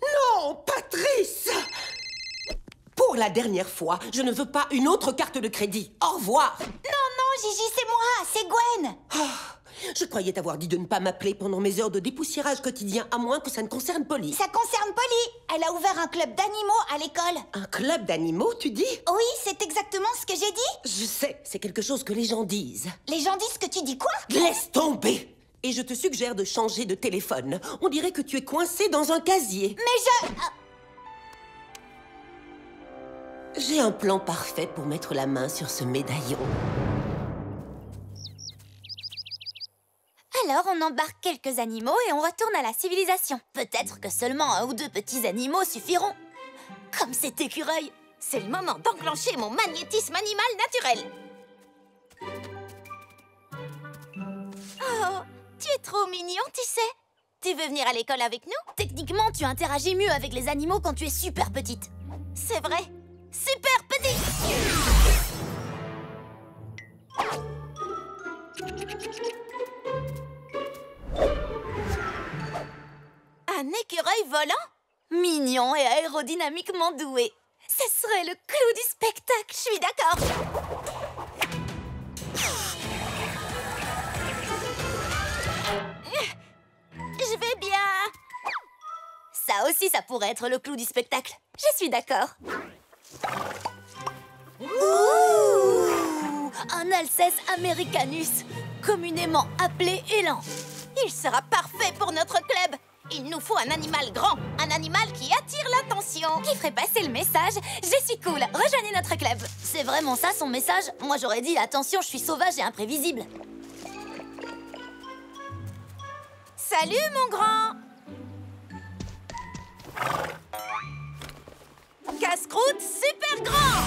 Non, Patrice! Pour la dernière fois, je ne veux pas une autre carte de crédit. Au revoir! Non, Gigi, c'est moi, c'est Gwen. Je croyais t'avoir dit de ne pas m'appeler pendant mes heures de dépoussiérage quotidien, à moins que ça ne concerne Polly. Ça concerne Polly. Elle a ouvert un club d'animaux à l'école. Un club d'animaux, tu dis? Oui, c'est exactement ce que j'ai dit. Je sais, c'est quelque chose que les gens disent. Les gens disent que tu dis quoi? Laisse tomber! Et je te suggère de changer de téléphone. On dirait que tu es coincé dans un casier. Mais J'ai un plan parfait pour mettre la main sur ce médaillon. Alors, on embarque quelques animaux et on retourne à la civilisation. Peut-être que seulement 1 ou 2 petits animaux suffiront. Comme cet écureuil. C'est le moment d'enclencher mon magnétisme animal naturel. Oh, tu es trop mignon, tu sais. Tu veux venir à l'école avec nous? Techniquement, tu interagis mieux avec les animaux quand tu es super petite. C'est vrai. Super petit. Un écureuil volant? Mignon et aérodynamiquement doué. Ce serait le clou du spectacle. Je suis d'accord. Je vais bien. Ça aussi, ça pourrait être le clou du spectacle. Je suis d'accord. Ouh, un Alceste americanus, communément appelé élan. Il sera parfait pour notre club. Il nous faut un animal grand, un animal qui attire l'attention. Qui ferait passer le message « Je suis cool, rejoignez notre club ». C'est vraiment ça son message? Moi j'aurais dit « Attention, je suis sauvage et imprévisible ». Salut mon grand. Casse-croûte super grand.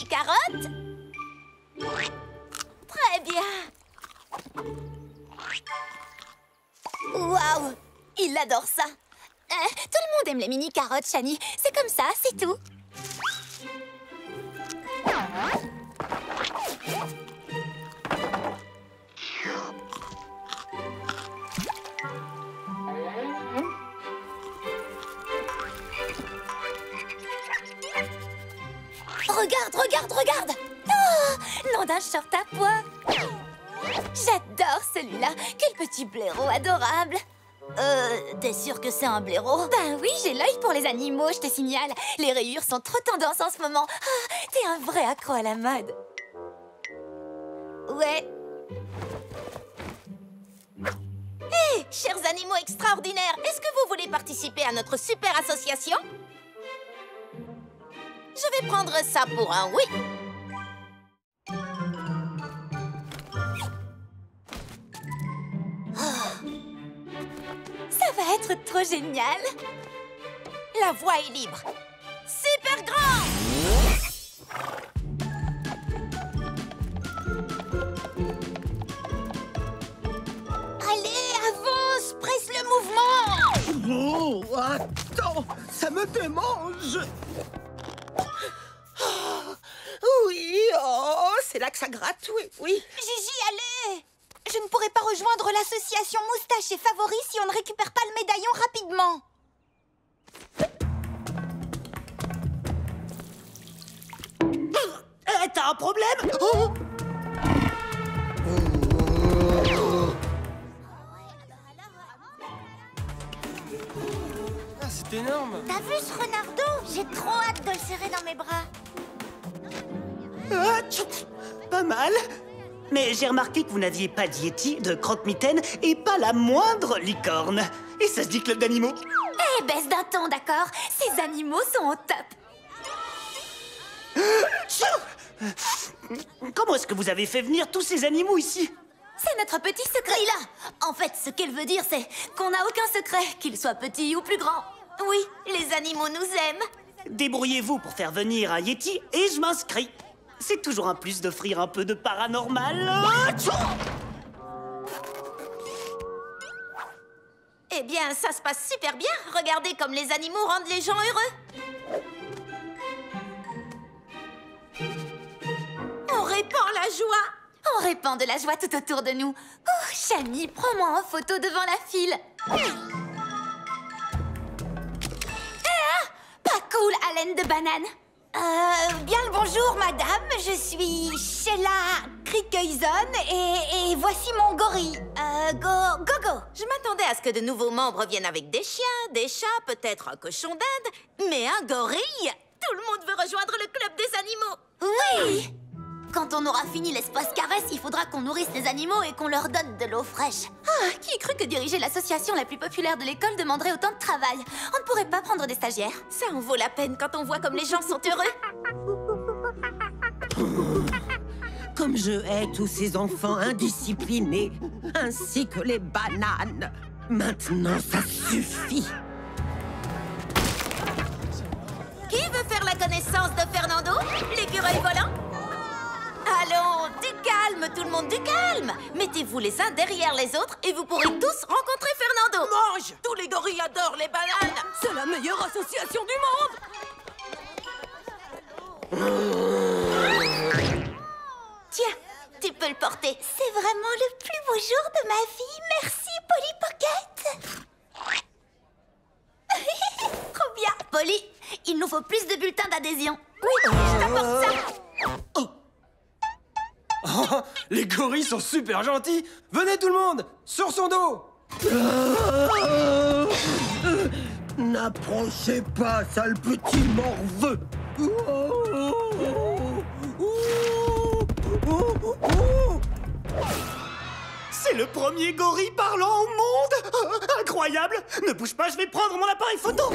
mini-carottes? Très bien. Waouh! Il adore ça. Tout le monde aime les mini-carottes, Shani. C'est comme ça, c'est tout. Regarde, regarde, regarde! Oh, nom d'un short à pois. J'adore celui-là. Quel petit blaireau adorable. T'es sûre que c'est un blaireau? Ben oui, j'ai l'œil pour les animaux, je te signale. Les rayures sont trop tendance en ce moment. Ah, t'es un vrai accro à la mode. Ouais. Hé, chers animaux extraordinaires, est-ce que vous voulez participer à notre super association? Je vais prendre ça pour un oui. Ça va être trop génial. La voie est libre. Super grand! Allez, avance! Presse le mouvement! Oh, attends! Ça me démange! Oui, oh, c'est là que ça gratte, oui, oui. Gigi, allez! Je ne pourrai pas rejoindre l'association Moustache et Favori si on ne récupère pas le médaillon rapidement. T'as un problème? Oh! Ah, c'est énorme. T'as vu ce renardeau? J'ai trop hâte de le serrer dans mes bras. Ah, pas mal. Mais j'ai remarqué que vous n'aviez pas de Yeti, de croque-mitaine et pas la moindre licorne. Et ça se dit club d'animaux. Eh, baisse d'un ton, d'accord? Ces animaux sont au top. Comment est-ce que vous avez fait venir tous ces animaux ici? C'est notre petit secret. Là, en fait, ce qu'elle veut dire, c'est qu'on n'a aucun secret, qu'il soit petit ou plus grand. Oui, les animaux nous aiment. Débrouillez-vous pour faire venir un Yeti et je m'inscris. C'est toujours un plus d'offrir un peu de paranormal. Eh bien, ça se passe super bien. Regardez comme les animaux rendent les gens heureux. On répand la joie. On répand de la joie tout autour de nous. Oh, Shani, prends-moi en photo devant la file. Pas cool, haleine de banane. Bien le bonjour, madame. Je suis Sheila Crickeuson et voici mon gorille. Gogo. Je m'attendais à ce que de nouveaux membres viennent avec des chiens, des chats, peut-être un cochon d'Inde. Mais un gorille? Tout le monde veut rejoindre le club des animaux. Oui. Quand on aura fini l'espace caresse, il faudra qu'on nourrisse les animaux et qu'on leur donne de l'eau fraîche. Ah, qui cru que diriger l'association la plus populaire de l'école demanderait autant de travail? On ne pourrait pas prendre des stagiaires. Ça en vaut la peine quand on voit comme les gens sont heureux. Comme je hais tous ces enfants indisciplinés, ainsi que les bananes. Maintenant, ça suffit. Qui veut faire la connaissance de Fernando, l'écureuil volant? Allons, du calme, tout le monde, du calme. Mettez-vous les uns derrière les autres et vous pourrez tous rencontrer Fernando. Mange! Tous les gorilles adorent les bananes. C'est la meilleure association du monde. Tiens, tu peux le porter. C'est vraiment le plus beau jour de ma vie. Merci, Polly Pocket. Trop bien. Polly, il nous faut plus de bulletins d'adhésion. Oui, je t'apporte ça. Oh. Oh, les gorilles sont super gentils. Venez tout le monde, sur son dos. N'approchez pas, sale petit morveux. C'est le premier gorille parlant au monde. Incroyable. Ne bouge pas, je vais prendre mon appareil photo.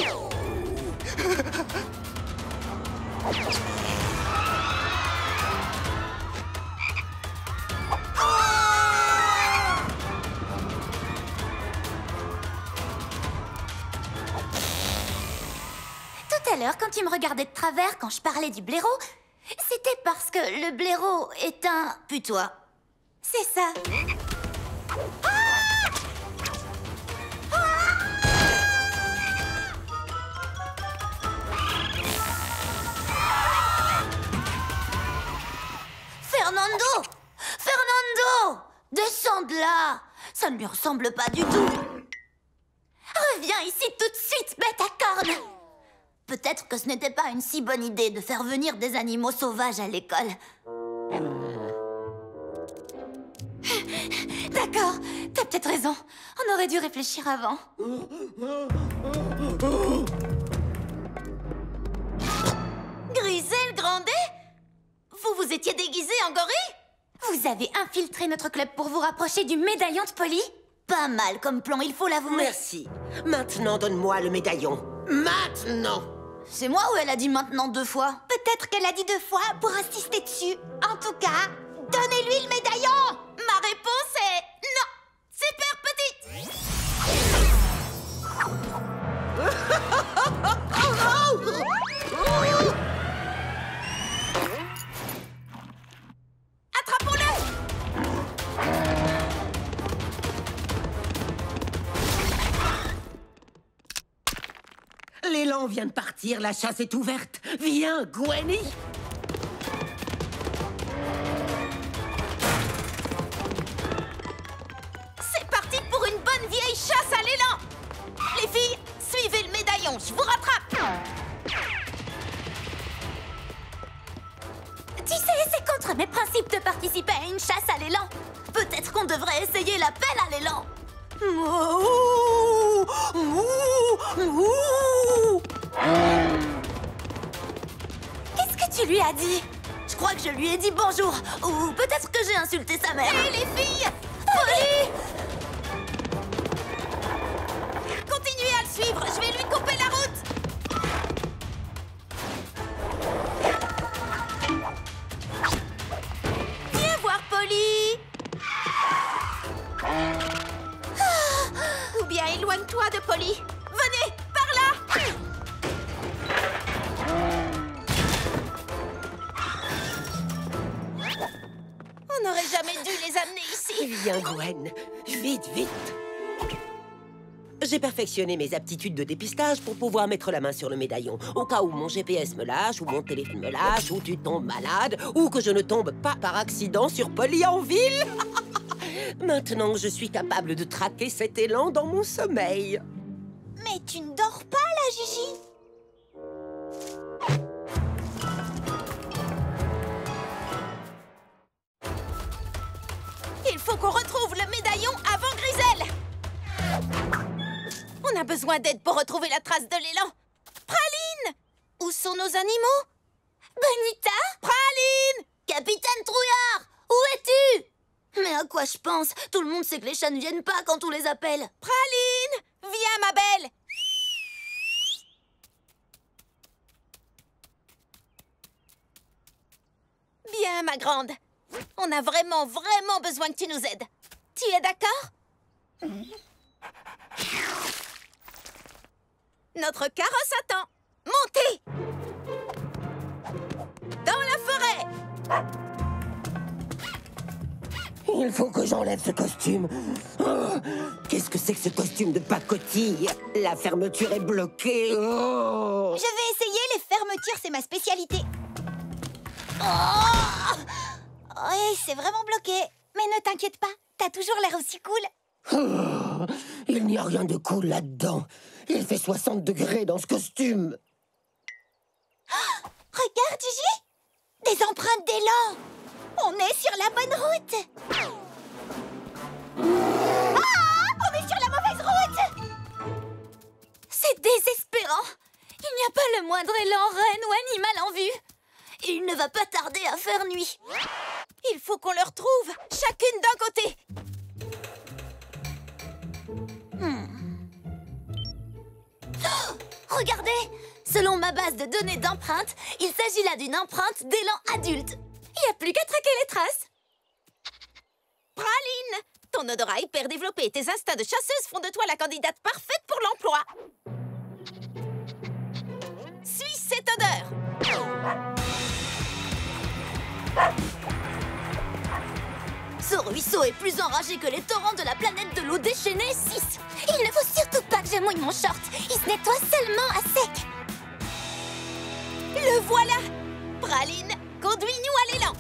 Tout à l'heure, quand tu me regardais de travers quand je parlais du blaireau, C'était parce que le blaireau est un putois. C'est ça. Fernando! Fernando! Descends de là! Ça ne lui ressemble pas du tout. Reviens ici tout de suite, bête à cornes! Peut-être que ce n'était pas une si bonne idée de faire venir des animaux sauvages à l'école. D'accord, t'as peut-être raison. On aurait dû réfléchir avant. Griselle Grandet? Vous étiez déguisé en gorille? Vous avez infiltré notre club pour vous rapprocher du médaillon de Polly? Pas mal comme plan, il faut l'avouer. Merci. Maintenant, donne-moi le médaillon. Maintenant! C'est moi ou elle a dit maintenant 2 fois? Peut-être qu'elle a dit 2 fois pour insister dessus. En tout cas, donnez-lui le médaillon! Ma réponse est non! Super petite! Attrapons-le! L'élan vient de partir, la chasse est ouverte. Viens, Gwenny! C'est parti pour une bonne vieille chasse à l'élan! Les filles, suivez le médaillon, je vous rattrape! Tu sais, c'est contre mes principes de participer à une chasse à l'élan. Peut-être qu'on devrait essayer la pelle à l'élan. Qu'est-ce que tu lui as dit? Je crois que je lui ai dit bonjour. Ou peut-être que j'ai insulté sa mère. Hé, les filles! Polly! Continuez à le suivre, je vais lui couper la route. Viens voir Polly. Ou bien éloigne-toi de Polly. Venez, par là. On n'aurait jamais dû les amener ici. Viens, Gwen. Vite, vite. J'ai perfectionné mes aptitudes de dépistage pour pouvoir mettre la main sur le médaillon. Au cas où mon GPS me lâche, ou mon téléphone me lâche, ou tu tombes malade, ou que je ne tombe pas par accident sur Polly en ville. Maintenant que je suis capable de traquer cet élan dans mon sommeil. Mais tu ne dors pas, là, Gigi? Il faut qu'on retrouve le médaillon avant Griselle. On a besoin d'aide pour retrouver la trace de l'élan. Praline! Où sont nos animaux? Bonita? Praline! Capitaine Trouillard! Où es-tu? Mais à quoi je pense? Tout le monde sait que les chats ne viennent pas quand on les appelle. Praline! Viens, ma belle! Bien, ma grande. On a vraiment besoin que tu nous aides. Tu es d'accord? Notre carrosse attend. Montez! Dans la forêt! Il faut que j'enlève ce costume. Oh, qu'est-ce que c'est que ce costume de pacotille? La fermeture est bloquée. Oh. Je vais essayer les fermetures, c'est ma spécialité. Oui, c'est vraiment bloqué. Mais ne t'inquiète pas, t'as toujours l'air aussi cool. Oh, il n'y a rien de cool là-dedans. Il fait 60 degrés dans ce costume. Oh, regarde, Gigi! Des empreintes d'élan. On est sur la bonne route. On est sur la mauvaise route. C'est désespérant. Il n'y a pas le moindre élan, reine ou animal en vue. Il ne va pas tarder à faire nuit. Il faut qu'on le retrouve, chacune d'un côté. Oh, regardez! Selon ma base de données d'empreintes, il s'agit là d'une empreinte d'élan adulte. Il n'y a plus qu'à traquer les traces. Praline! Ton odorat hyper développé et tes instincts de chasseuse font de toi la candidate parfaite pour l'emploi. Suis cette odeur. ruisseau est plus enragé que les torrents de la planète de l'eau déchaînée 6. Il ne faut surtout pas que je mouille mon short. Il se nettoie seulement à sec. Le voilà! Praline, conduis-nous à l'élan.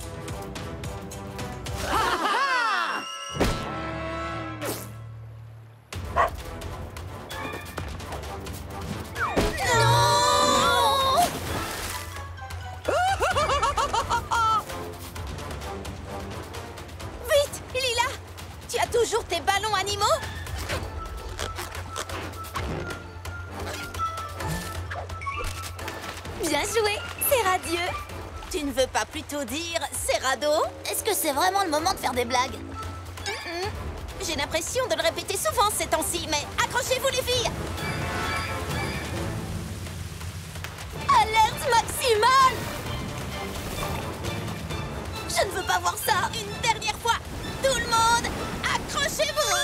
Non! Vite, Lila! Tu as toujours tes ballons animaux? Bien joué, c'est radieux. Tu ne veux pas plutôt dire c'est radeau? Est-ce que c'est vraiment le moment de faire des blagues? J'ai l'impression de le répéter souvent ces temps-ci, mais accrochez-vous les filles! Alerte maximale! Je ne veux pas voir ça une dernière fois! Tout le monde, accrochez-vous!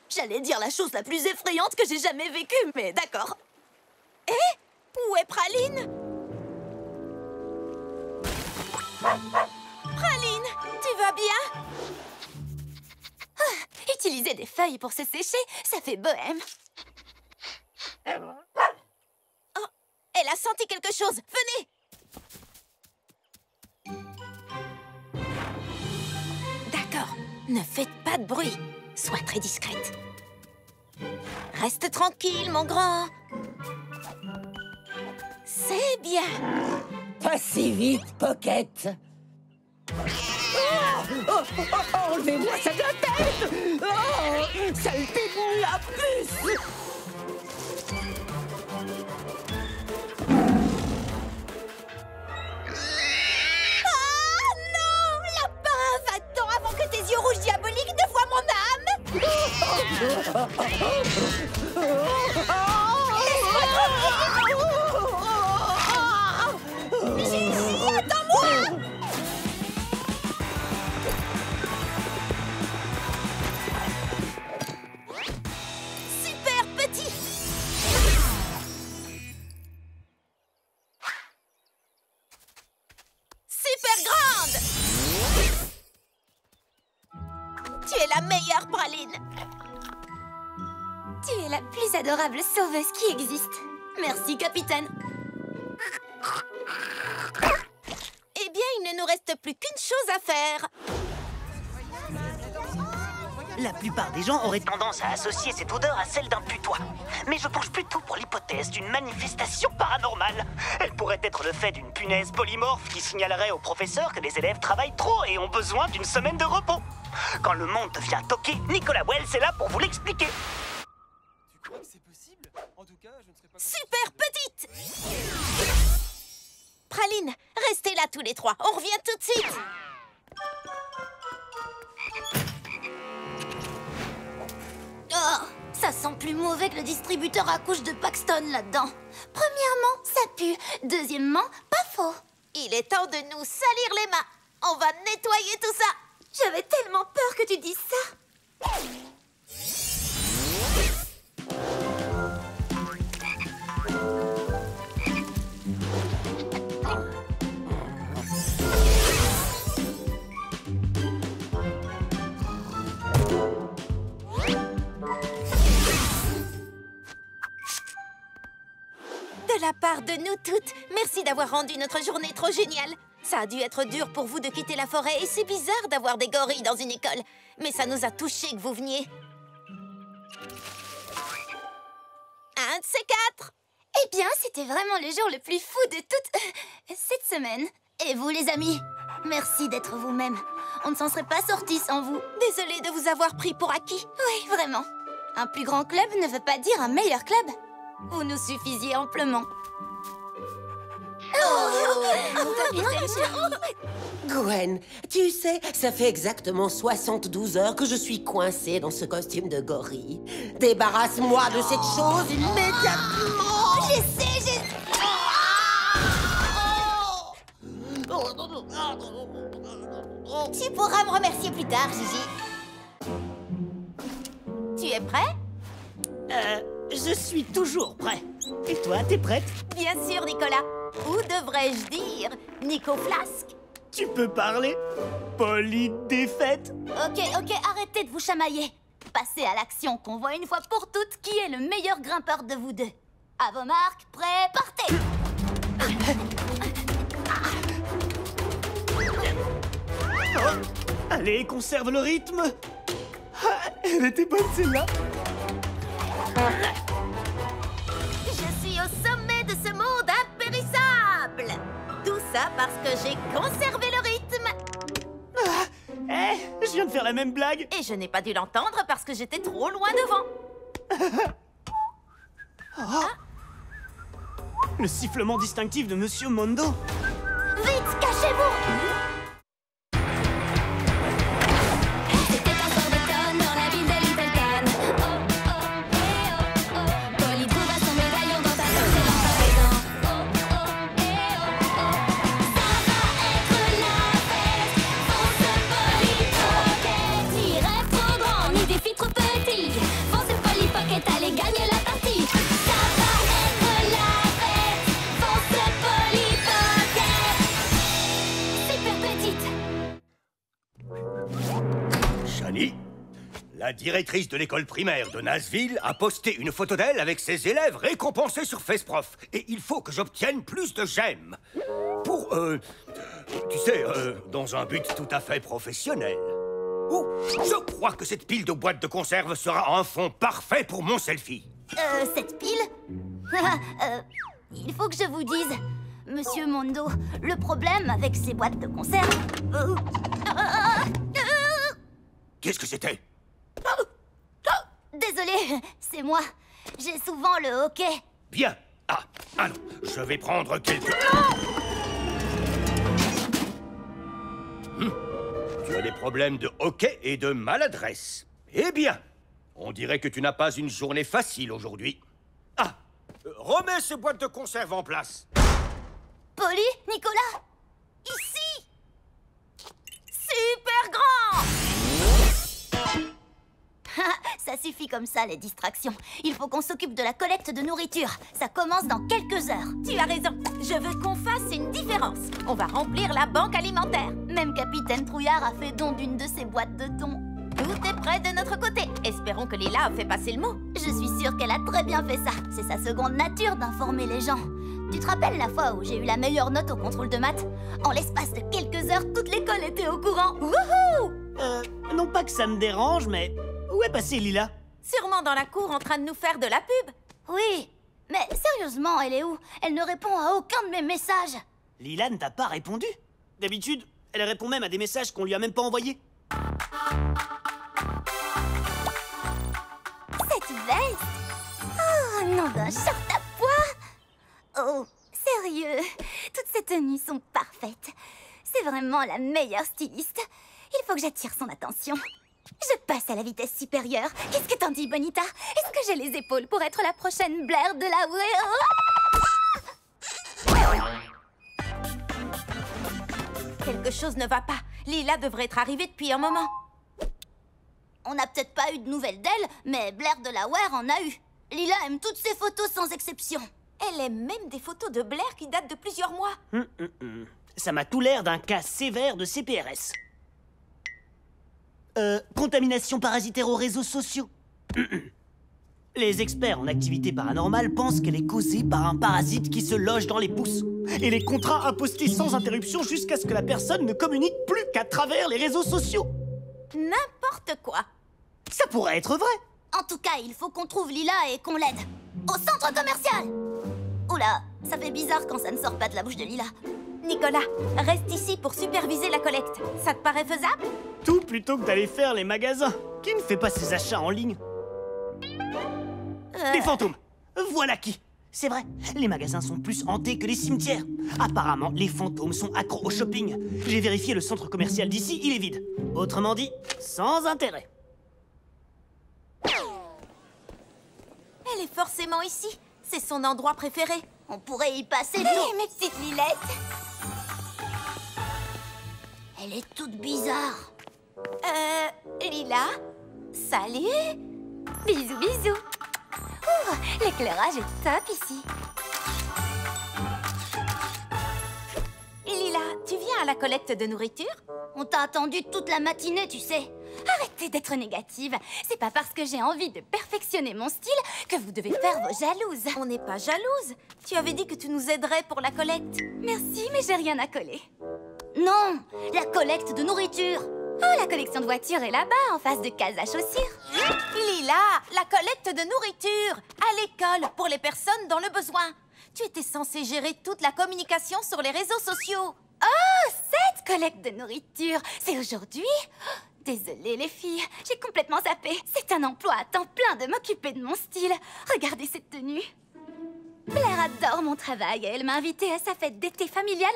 J'allais dire la chose la plus effrayante que j'ai jamais vécue, mais d'accord. Eh? Où est Praline? Praline, tu vas bien? Utiliser des feuilles pour se sécher, ça fait bohème. Oh, elle a senti quelque chose. Venez! D'accord, ne faites pas de bruit. Sois très discrète. Reste tranquille, mon grand. C'est bien. Pas si vite, Pocket. Enlevez-moi ça de la tête. Oh, saleté de la puce. Ah non! Lapin, va-t'en avant que tes yeux rouges diaboliques ne voient mon âme! Gigi, attends-moi! Super petit! Super grande! Tu es la meilleure, Praline! Tu es la plus adorable sauveuse qui existe. Merci, capitaine. Eh bien, il ne nous reste plus qu'une chose à faire. La plupart des gens auraient tendance à associer cette odeur à celle d'un putois. Mais je penche plutôt pour l'hypothèse d'une manifestation paranormale. Elle pourrait être le fait d'une punaise polymorphe qui signalerait au professeur que les élèves travaillent trop et ont besoin d'une semaine de repos. Quand le monde devient toqué, Nicolas Wells est là pour vous l'expliquer. Tu crois que c'est possible? En tout cas, je ne serais pas... Super petite! Praline, restez là tous les trois. On revient tout de suite. Oh, ça sent plus mauvais que le distributeur à couches de Paxton là-dedans. Premièrement, ça pue. Deuxièmement, pas faux. Il est temps de nous salir les mains. On va nettoyer tout ça. J'avais tellement peur que tu dises ça. De la part de nous toutes, merci d'avoir rendu notre journée trop géniale. Ça a dû être dur pour vous de quitter la forêt et c'est bizarre d'avoir des gorilles dans une école. Mais ça nous a touchés que vous veniez. Un de ces quatre. Eh bien, c'était vraiment le jour le plus fou de toute cette semaine. Et vous, les amis, merci d'être vous-même. On ne s'en serait pas sortis sans vous. Désolée de vous avoir pris pour acquis. Oui, vraiment. Un plus grand club ne veut pas dire un meilleur club. Vous nous suffisiez amplement. Gwen, tu sais, ça fait exactement 72 heures que je suis coincée dans ce costume de gorille. Débarrasse-moi de cette chose immédiatement! Je sais, Tu pourras me remercier plus tard, Gigi. Tu es prêt? Je suis toujours prêt. Et toi, t'es prête? Bien sûr, Nicolas. Ou devrais-je dire Nico Flasque? Tu peux parler? Polly défaite? Ok, arrêtez de vous chamailler. Passez à l'action, qu'on voit une fois pour toutes qui est le meilleur grimpeur de vous deux. À vos marques, prêts, partez! Allez, conserve le rythme. Ah, elle était bonne celle-là. Je suis au sommet de ce monde impérissable. Tout ça parce que j'ai conservé le rythme. Je viens de faire la même blague. Et je n'ai pas dû l'entendre parce que j'étais trop loin devant. Le sifflement distinctif de Monsieur Mondo. Vite, cachez-vous! La directrice de l'école primaire de Nazville a posté une photo d'elle avec ses élèves récompensés sur FaceProf. Et il faut que j'obtienne plus de j'aime. Pour, tu sais, dans un but tout à fait professionnel. Oh, je crois que cette pile de boîtes de conserve sera un fond parfait pour mon selfie. Cette pile? Il faut que je vous dise, Monsieur Mondo, le problème avec ces boîtes de conserve... Qu'est-ce que c'était? Désolé, c'est moi. J'ai souvent le hoquet. Bien. Ah, allons, je vais prendre quelques... Tu as des problèmes de hoquet et de maladresse. Eh bien, on dirait que tu n'as pas une journée facile aujourd'hui. Ah, remets ces boîtes de conserve en place. Polly, Nicolas, ici. Super grand. Ça suffit comme ça, les distractions. Il faut qu'on s'occupe de la collecte de nourriture. Ça commence dans quelques heures. Tu as raison. Je veux qu'on fasse une différence. On va remplir la banque alimentaire. Même Capitaine Trouillard a fait don d'une de ses boîtes de thon. Tout est prêt de notre côté. Espérons que Lila a fait passer le mot. Je suis sûre qu'elle a très bien fait ça. C'est sa seconde nature d'informer les gens. Tu te rappelles la fois où j'ai eu la meilleure note au contrôle de maths? En l'espace de quelques heures, toute l'école était au courant. Wouhou! Non pas que ça me dérange, mais... Où est passée Lila? Sûrement dans la cour en train de nous faire de la pub. Oui, mais sérieusement, elle est où? Elle ne répond à aucun de mes messages. Lila ne t'a pas répondu? D'habitude, elle répond même à des messages qu'on lui a même pas envoyés. Cette veste? Oh, nom d'un short à pois! Oh, sérieux? Toutes ces tenues sont parfaites. C'est vraiment la meilleure styliste. Il faut que j'attire son attention. Je passe à la vitesse supérieure. Qu'est-ce que t'en dis, Bonita? Est-ce que j'ai les épaules pour être la prochaine Blair de la... Quelque chose ne va pas. Lila devrait être arrivée depuis un moment. On n'a peut-être pas eu de nouvelles d'elle, mais Blair de la Ware en a eu. Lila aime toutes ses photos sans exception. Elle aime même des photos de Blair qui datent de plusieurs mois. Ça m'a tout l'air d'un cas sévère de CPRS. Contamination parasitaire aux réseaux sociaux. Les experts en activité paranormale pensent qu'elle est causée par un parasite qui se loge dans les pouces et les contraint à poster sans interruption jusqu'à ce que la personne ne communique plus qu'à travers les réseaux sociaux. N'importe quoi. Ça pourrait être vrai. En tout cas, il faut qu'on trouve Lila et qu'on l'aide. Au centre commercial. Oula, ça fait bizarre quand ça ne sort pas de la bouche de Lila. Nicolas, reste ici pour superviser la collecte. Ça te paraît faisable? Tout plutôt que d'aller faire les magasins. Qui ne fait pas ses achats en ligne? Des fantômes. Voilà qui. C'est vrai, les magasins sont plus hantés que les cimetières. Apparemment, les fantômes sont accros au shopping. J'ai vérifié le centre commercial d'ici, il est vide. Autrement dit, sans intérêt. Elle est forcément ici. C'est son endroit préféré. On pourrait y passer tout. Mes petites lilettes. Elle est toute bizarre. Lila? Salut! Bisous, bisous! L'éclairage est top ici. Lila, tu viens à la collecte de nourriture? On t'a attendu toute la matinée, tu sais. Arrêtez d'être négative. C'est pas parce que j'ai envie de perfectionner mon style que vous devez faire vos jalouses. On n'est pas jalouses. Tu avais dit que tu nous aiderais pour la collecte. Merci, mais j'ai rien à coller. Non, la collecte de nourriture. Oh, la collection de voitures est là-bas, en face de case à chaussures. Lila, la collecte de nourriture à l'école pour les personnes dans le besoin. Tu étais censée gérer toute la communication sur les réseaux sociaux. Oh, cette collecte de nourriture, c'est aujourd'hui? Désolée les filles, j'ai complètement zappé. C'est un emploi à temps plein de m'occuper de mon style. Regardez cette tenue. Blair adore mon travail et elle m'a invitée à sa fête d'été familiale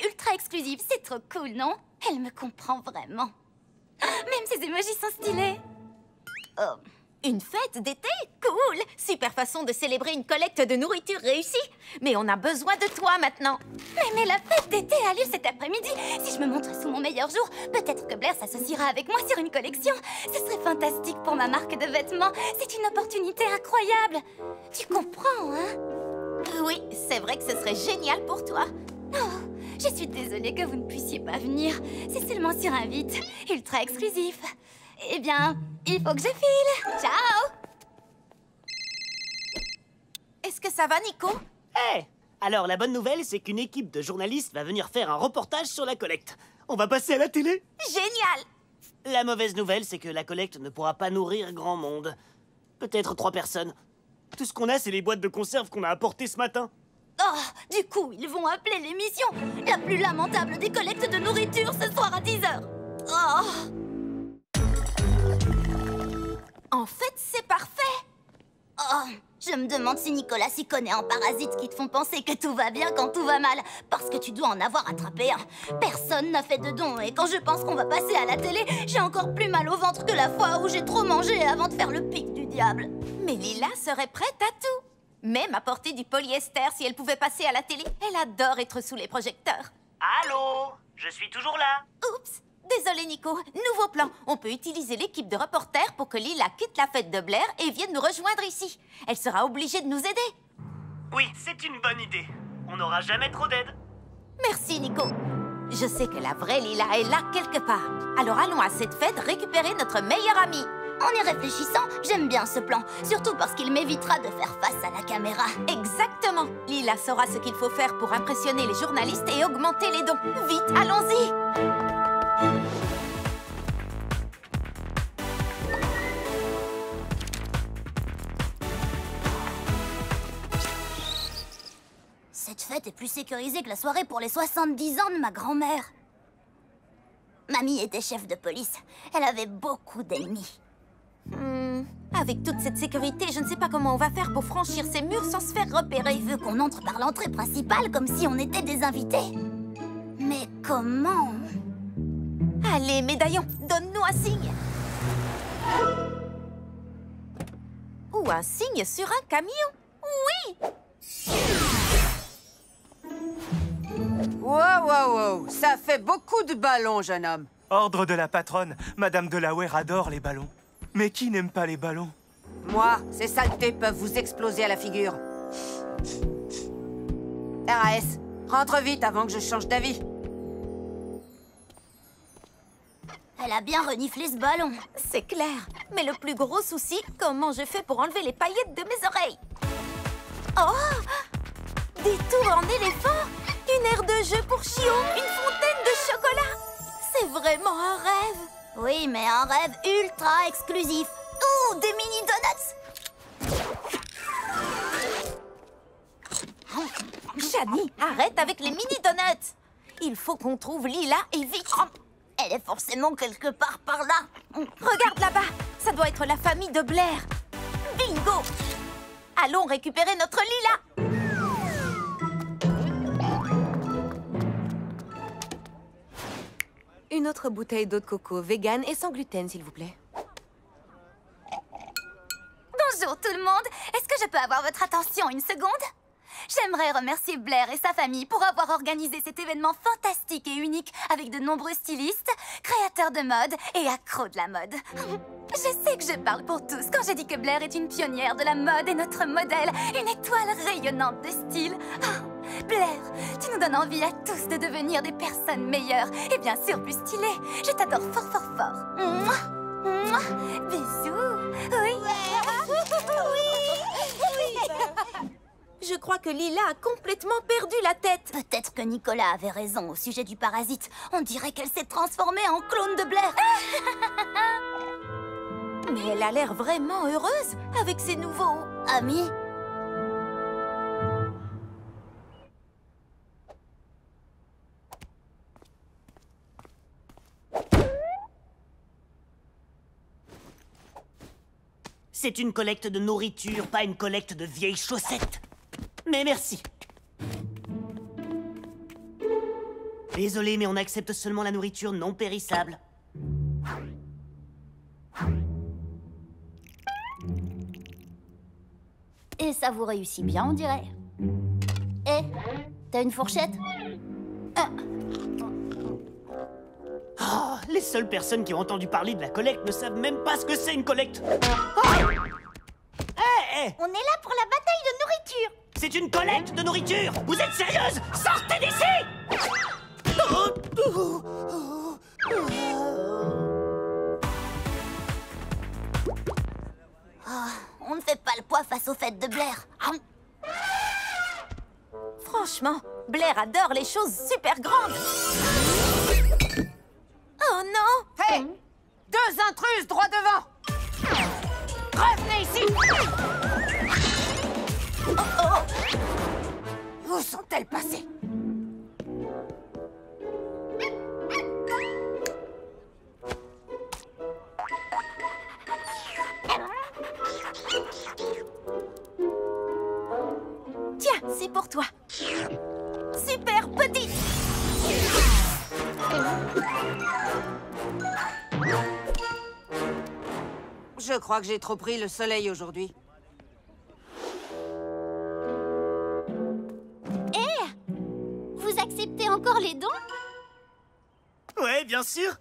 #ultra exclusive. C'est trop cool, non? Elle me comprend vraiment. Même ses emojis sont stylés. Oh, une fête d'été? Cool! Super façon de célébrer une collecte de nourriture réussie. Mais on a besoin de toi maintenant. Mais la fête d'été a lieu cet après-midi. Si je me montre sous mon meilleur jour, peut-être que Blair s'associera avec moi sur une collection. Ce serait fantastique pour ma marque de vêtements. C'est une opportunité incroyable. Tu comprends, hein? Oui, c'est vrai que ce serait génial pour toi. Oh, je suis désolée que vous ne puissiez pas venir. C'est seulement sur invite, ultra exclusif. Eh bien, il faut que je file. Ciao! Est-ce que ça va, Nico? Hé! Alors, la bonne nouvelle, c'est qu'une équipe de journalistes va venir faire un reportage sur la collecte. On va passer à la télé. Génial! La mauvaise nouvelle, c'est que la collecte ne pourra pas nourrir grand monde. Peut-être 3 personnes. Tout ce qu'on a, c'est les boîtes de conserve qu'on a apportées ce matin. Oh, du coup, ils vont appeler l'émission la plus lamentable des collectes de nourriture ce soir à 10h. Oh! En fait, c'est parfait. Oh, je me demande si Nicolas s'y connaît en parasites qui te font penser que tout va bien quand tout va mal. Parce que tu dois en avoir attrapé un. Personne n'a fait de don et quand je pense qu'on va passer à la télé, j'ai encore plus mal au ventre que la fois où j'ai trop mangé avant de faire le pic du diable. Mais Lila serait prête à tout. Même à porter du polyester si elle pouvait passer à la télé. Elle adore être sous les projecteurs. Allô? Je suis toujours là. Oups! Désolé Nico, nouveau plan. On peut utiliser l'équipe de reporters pour que Lila quitte la fête de Blair et vienne nous rejoindre ici. Elle sera obligée de nous aider. Oui, c'est une bonne idée. On n'aura jamais trop d'aide. Merci Nico. Je sais que la vraie Lila est là quelque part. Alors allons à cette fête récupérer notre meilleure amie. En y réfléchissant, j'aime bien ce plan. Surtout parce qu'il m'évitera de faire face à la caméra. Exactement. Lila saura ce qu'il faut faire pour impressionner les journalistes et augmenter les dons. Vite, allons-y. Cette fête est plus sécurisée que la soirée pour les 70 ans de ma grand-mère. Mamie était chef de police. Elle avait beaucoup d'ennemis. Avec toute cette sécurité, je ne sais pas comment on va faire pour franchir ces murs sans se faire repérer. Il veut qu'on entre par l'entrée principale comme si on était des invités. Mais comment? Allez, médaillon, donne-nous un signe. Ou un signe sur un camion. Oui! Wow, ça fait beaucoup de ballons, jeune homme. Ordre de la patronne, Madame Delaware adore les ballons. Mais qui n'aime pas les ballons? Moi, ces saletés peuvent vous exploser à la figure. RAS, rentre vite avant que je change d'avis. Elle a bien reniflé ce ballon. C'est clair. Mais le plus gros souci, comment je fais pour enlever les paillettes de mes oreilles? Oh! Des tours en éléphant! Une aire de jeu pour chiots! Une fontaine de chocolat! C'est vraiment un rêve! Oui, mais un rêve ultra exclusif. Ouh, des mini-donuts! Shani, arrête avec les mini-donuts! Il faut qu'on trouve Lila et vite! Elle est forcément quelque part par là. Regarde là-bas! Ça doit être la famille de Blair! Bingo! Allons récupérer notre Lila! Une autre bouteille d'eau de coco vegan et sans gluten, s'il vous plaît. Bonjour tout le monde. Est-ce que je peux avoir votre attention une seconde? J'aimerais remercier Blair et sa famille pour avoir organisé cet événement fantastique et unique avec de nombreux stylistes, créateurs de mode et accros de la mode. Je sais que je parle pour tous quand je dis que Blair est une pionnière de la mode et notre modèle, une étoile rayonnante de style. Oh, Blair, tu nous donnes envie à tous de devenir des personnes meilleures et bien sûr plus stylées. Je t'adore fort, fort, fort. Mouah, mouah, bisous. Oui. Je crois que Lila a complètement perdu la tête. Peut-être que Nicolas avait raison au sujet du parasite. On dirait qu'elle s'est transformée en clone de Blair. Mais elle a l'air vraiment heureuse avec ses nouveaux amis. C'est une collecte de nourriture, pas une collecte de vieilles chaussettes. Mais merci. Désolé, mais on accepte seulement la nourriture non périssable. Et ça vous réussit bien, on dirait. Eh, t'as une fourchette? Oh, les seules personnes qui ont entendu parler de la collecte ne savent même pas ce que c'est une collecte. Hey. On est là pour la bataille de nourriture. C'est une collecte de nourriture. Vous êtes sérieuse? Sortez d'ici! On ne fait pas le poids face aux fêtes de Blair. Franchement, Blair adore les choses super grandes. Oh non! Hé! Deux intruses droit devant! Revenez ici! Oh oh! Où sont-elles passées? Tiens, c'est pour toi. Super petit. Je crois que j'ai trop pris le soleil aujourd'hui. Vous acceptez encore les dons? Ouais, bien sûr.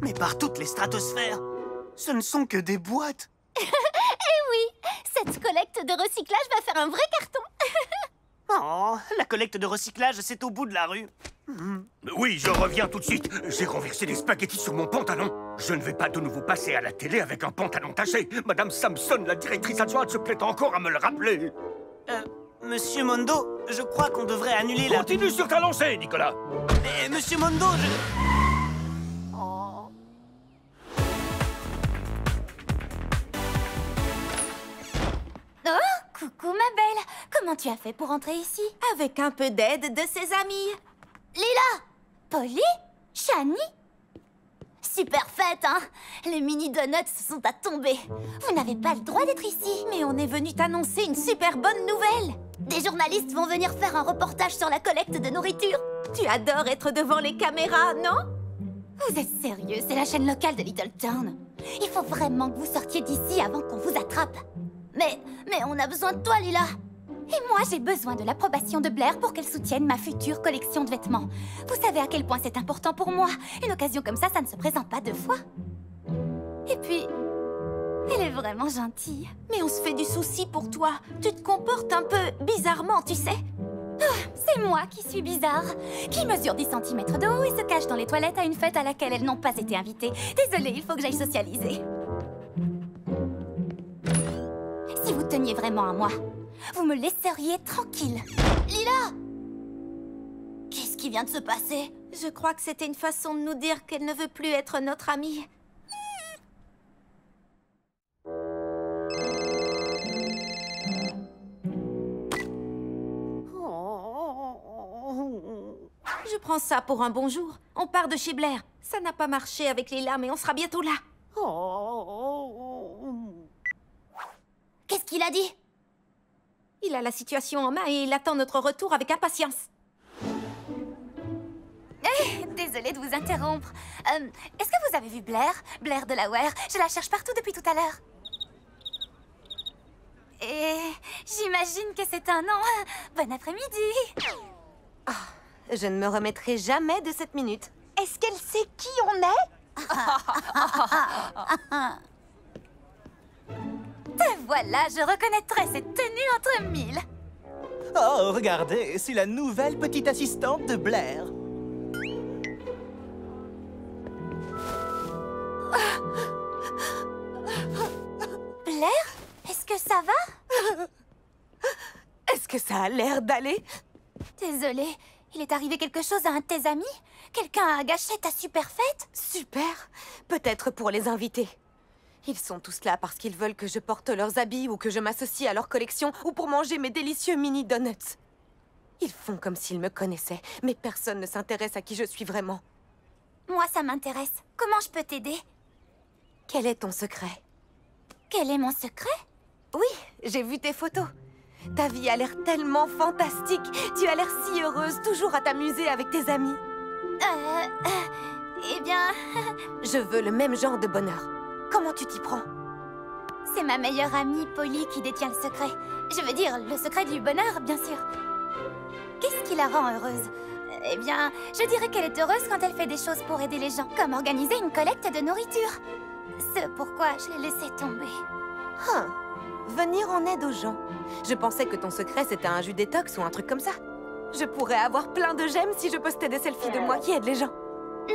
Mais par toutes les stratosphères, ce ne sont que des boîtes. Eh oui, cette collecte de recyclage va faire un vrai carton. Oh, la collecte de recyclage, c'est au bout de la rue. Oui, je reviens tout de suite. J'ai renversé des spaghettis sur mon pantalon. Je ne vais pas de nouveau passer à la télé avec un pantalon taché. Madame Samson, la directrice adjointe, se plaît encore à me le rappeler. Monsieur Mondo, je crois qu'on devrait annuler la... Continue sur ta lancée, Nicolas. Mais Monsieur Mondo, je... Oh, coucou ma belle. Comment tu as fait pour entrer ici? Avec un peu d'aide de ses amis. Lila, Polly, Shani. Super fête, hein? Les mini donuts sont à tomber. Vous n'avez pas le droit d'être ici. Mais on est venu t'annoncer une super bonne nouvelle. Des journalistes vont venir faire un reportage sur la collecte de nourriture. Tu adores être devant les caméras, non? Vous êtes sérieux? C'est la chaîne locale de Littleton. Il faut vraiment que vous sortiez d'ici avant qu'on vous attrape. Mais on a besoin de toi, Lila. Et moi, j'ai besoin de l'approbation de Blair pour qu'elle soutienne ma future collection de vêtements. Vous savez à quel point c'est important pour moi. Une occasion comme ça ne se présente pas deux fois. Et puis, elle est vraiment gentille. Mais on se fait du souci pour toi. Tu te comportes un peu bizarrement, tu sais. C'est moi qui suis bizarre. Qui mesure 10 cm de haut et se cache dans les toilettes à une fête à laquelle elles n'ont pas été invitées. Désolée, il faut que j'aille socialiser. Si vous teniez vraiment à moi, vous me laisseriez tranquille. Lila! Qu'est-ce qui vient de se passer? Je crois que c'était une façon de nous dire qu'elle ne veut plus être notre amie. Je prends ça pour un bonjour. On part de chez Blair. Ça n'a pas marché avec Lila, mais on sera bientôt là. Qu'est-ce qu'il a dit? Il a la situation en main et il attend notre retour avec impatience. Désolée de vous interrompre. Est-ce que vous avez vu Blair? Blair Delaware? Je la cherche partout depuis tout à l'heure. Et j'imagine que c'est un nom. Bon après-midi. Je ne me remettrai jamais de cette minute. Est-ce qu'elle sait qui on est? Te voilà, je reconnaîtrais cette tenue entre mille. Oh, regardez, c'est la nouvelle petite assistante de Blair. Blair, est-ce que ça va? Est-ce que ça a l'air d'aller? Désolée, il est arrivé quelque chose à un de tes amis? Quelqu'un a gâché ta super fête? Super. Peut-être pour les invités. Ils sont tous là parce qu'ils veulent que je porte leurs habits ou que je m'associe à leur collection ou pour manger mes délicieux mini donuts. Ils font comme s'ils me connaissaient, mais personne ne s'intéresse à qui je suis vraiment. Moi, ça m'intéresse. Comment je peux t'aider? Quel est ton secret? Quel est mon secret? Oui, j'ai vu tes photos. Ta vie a l'air tellement fantastique. Tu as l'air si heureuse, toujours à t'amuser avec tes amis. Eh bien... Je veux le même genre de bonheur. Comment tu t'y prends? C'est ma meilleure amie, Polly, qui détient le secret. Je veux dire, le secret du bonheur, bien sûr. Qu'est-ce qui la rend heureuse? Eh bien, je dirais qu'elle est heureuse quand elle fait des choses pour aider les gens, comme organiser une collecte de nourriture. C'est pourquoi je l'ai laissé tomber. Venir en aide aux gens. Je pensais que ton secret, c'était un jus détox ou un truc comme ça. Je pourrais avoir plein de j'aime si je postais des selfies de moi qui aident les gens.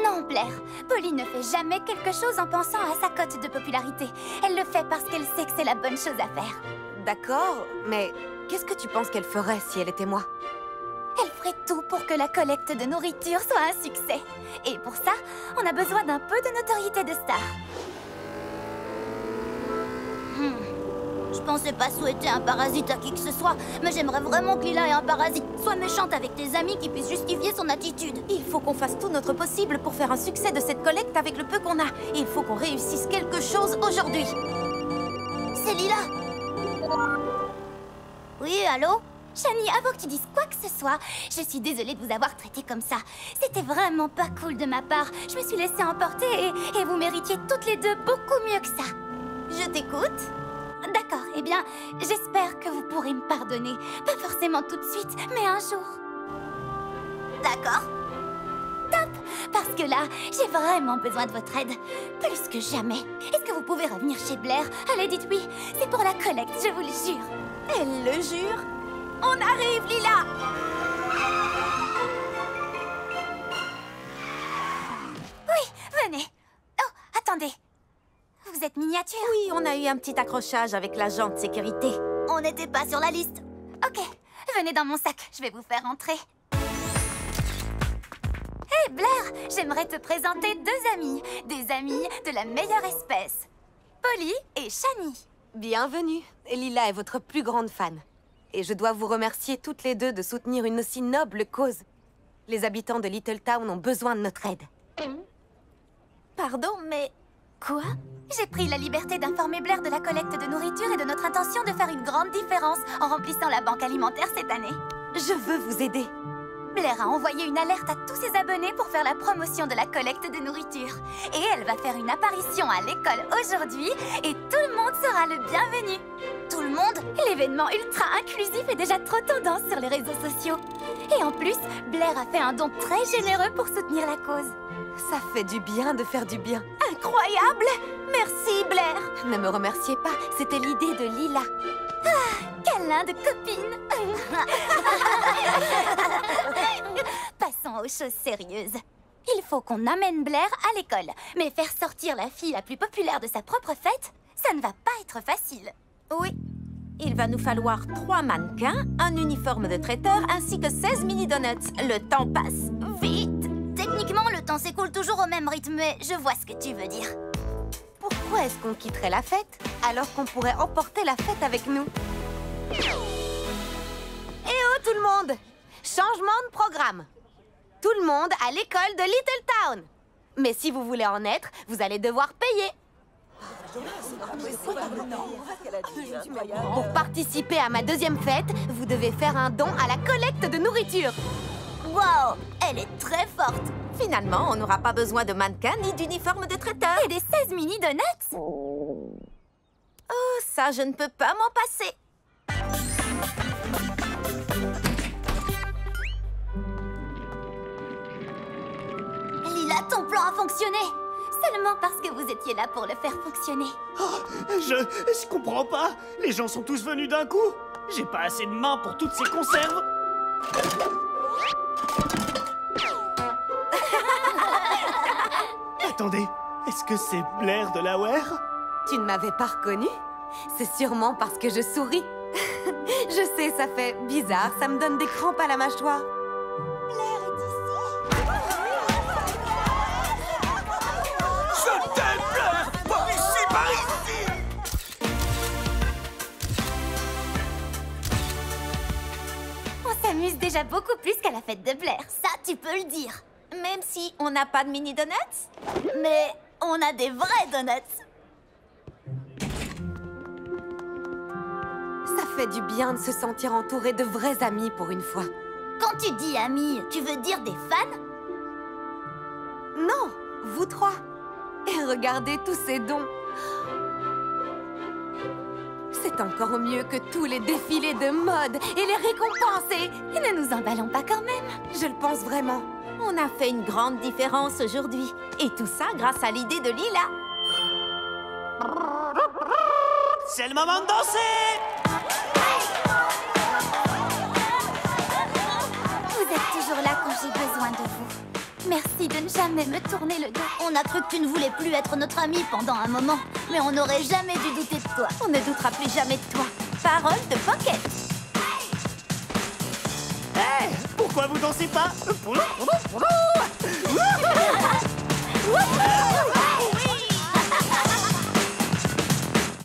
Non, Blair. Polly ne fait jamais quelque chose en pensant à sa cote de popularité. Elle le fait parce qu'elle sait que c'est la bonne chose à faire. D'accord, mais qu'est-ce que tu penses qu'elle ferait si elle était moi? Elle ferait tout pour que la collecte de nourriture soit un succès. Et pour ça, on a besoin d'un peu de notoriété de star. Je pensais pas souhaiter un parasite à qui que ce soit, mais j'aimerais vraiment que Lila ait un parasite. Sois méchante avec tes amis qui puissent justifier son attitude. Il faut qu'on fasse tout notre possible pour faire un succès de cette collecte avec le peu qu'on a. Il faut qu'on réussisse quelque chose aujourd'hui. C'est Lila. Oui, allô? Shani, avant que tu dises quoi que ce soit, je suis désolée de vous avoir traité comme ça. C'était vraiment pas cool de ma part. Je me suis laissée emporter et vous méritiez toutes les deux beaucoup mieux que ça. Je t'écoute. D'accord, eh bien, j'espère que vous pourrez me pardonner. Pas forcément tout de suite, mais un jour. D'accord? Top! Parce que là, j'ai vraiment besoin de votre aide. Plus que jamais. Est-ce que vous pouvez revenir chez Blair? Allez, dites oui. C'est pour la collecte, je vous le jure. Elle le jure? On arrive, Lila! Oui, venez. Oh, attendez. Vous êtes miniature? Oui, on a eu un petit accrochage avec l'agent de sécurité. On n'était pas sur la liste. Ok, venez dans mon sac, je vais vous faire entrer. Hé Blair, j'aimerais te présenter deux amis. Des amis de la meilleure espèce. Polly et Shani. Bienvenue. Lila est votre plus grande fan. Et je dois vous remercier toutes les deux de soutenir une aussi noble cause. Les habitants de Little Town ont besoin de notre aide. Pardon, mais... Quoi? J'ai pris la liberté d'informer Blair de la collecte de nourriture et de notre intention de faire une grande différence en remplissant la banque alimentaire cette année. Je veux vous aider. Blair a envoyé une alerte à tous ses abonnés pour faire la promotion de la collecte de nourriture. Et elle va faire une apparition à l'école aujourd'hui et tout le monde sera le bienvenu. Tout le monde? L'événement ultra inclusif est déjà trop tendance sur les réseaux sociaux. Et en plus, Blair a fait un don très généreux pour soutenir la cause. Ça fait du bien de faire du bien. Incroyable! Merci, Blair! Ne me remerciez pas, c'était l'idée de Lila. Ah, câlin de copine! Passons aux choses sérieuses. Il faut qu'on amène Blair à l'école. Mais faire sortir la fille la plus populaire de sa propre fête, ça ne va pas être facile. Oui. Il va nous falloir 3 mannequins, un uniforme de traiteur ainsi que 16 mini donuts. Le temps passe vite. Techniquement, le temps s'écoule toujours au même rythme, mais je vois ce que tu veux dire. Pourquoi est-ce qu'on quitterait la fête alors qu'on pourrait emporter la fête avec nous? Eh oh tout le monde! Changement de programme. Tout le monde à l'école de Little Town. Mais si vous voulez en être, vous allez devoir payer. Pour participer à ma deuxième fête, vous devez faire un don à la collecte de nourriture. Wow, elle est très forte. Finalement, on n'aura pas besoin de mannequin ni d'uniforme de traiteur. Et des 16 mini donuts. Oh, ça, je ne peux pas m'en passer. Lila, ton plan a fonctionné. Seulement parce que vous étiez là pour le faire fonctionner. Oh, je comprends pas. Les gens sont tous venus d'un coup. J'ai pas assez de mains pour toutes ces conserves. Attendez, est-ce que c'est Blair de Laoer? Tu ne m'avais pas reconnu? C'est sûrement parce que je souris. Je sais, ça fait bizarre, ça me donne des crampes à la mâchoire. Blair est ici. Je t'aime, Blair! Par ici, par ici! On s'amuse déjà beaucoup plus qu'à la fête de Blair, ça tu peux le dire. Même si on n'a pas de mini donuts? Mais on a des vrais donuts. Ça fait du bien de se sentir entouré de vrais amis pour une fois. Quand tu dis amis, tu veux dire des fans? Non, vous trois. Et regardez tous ces dons. C'est encore mieux que tous les défilés de mode et les récompenses et ne nous emballons pas quand même. Je le pense vraiment. On a fait une grande différence aujourd'hui. Et tout ça grâce à l'idée de Lila. C'est le moment de danser! Vous êtes toujours là quand j'ai besoin de vous. Merci de ne jamais me tourner le dos. On a cru que tu ne voulais plus être notre ami pendant un moment. Mais on n'aurait jamais dû douter de toi. On ne doutera plus jamais de toi. Parole de Pocket. Hey, pourquoi vous dansez pas?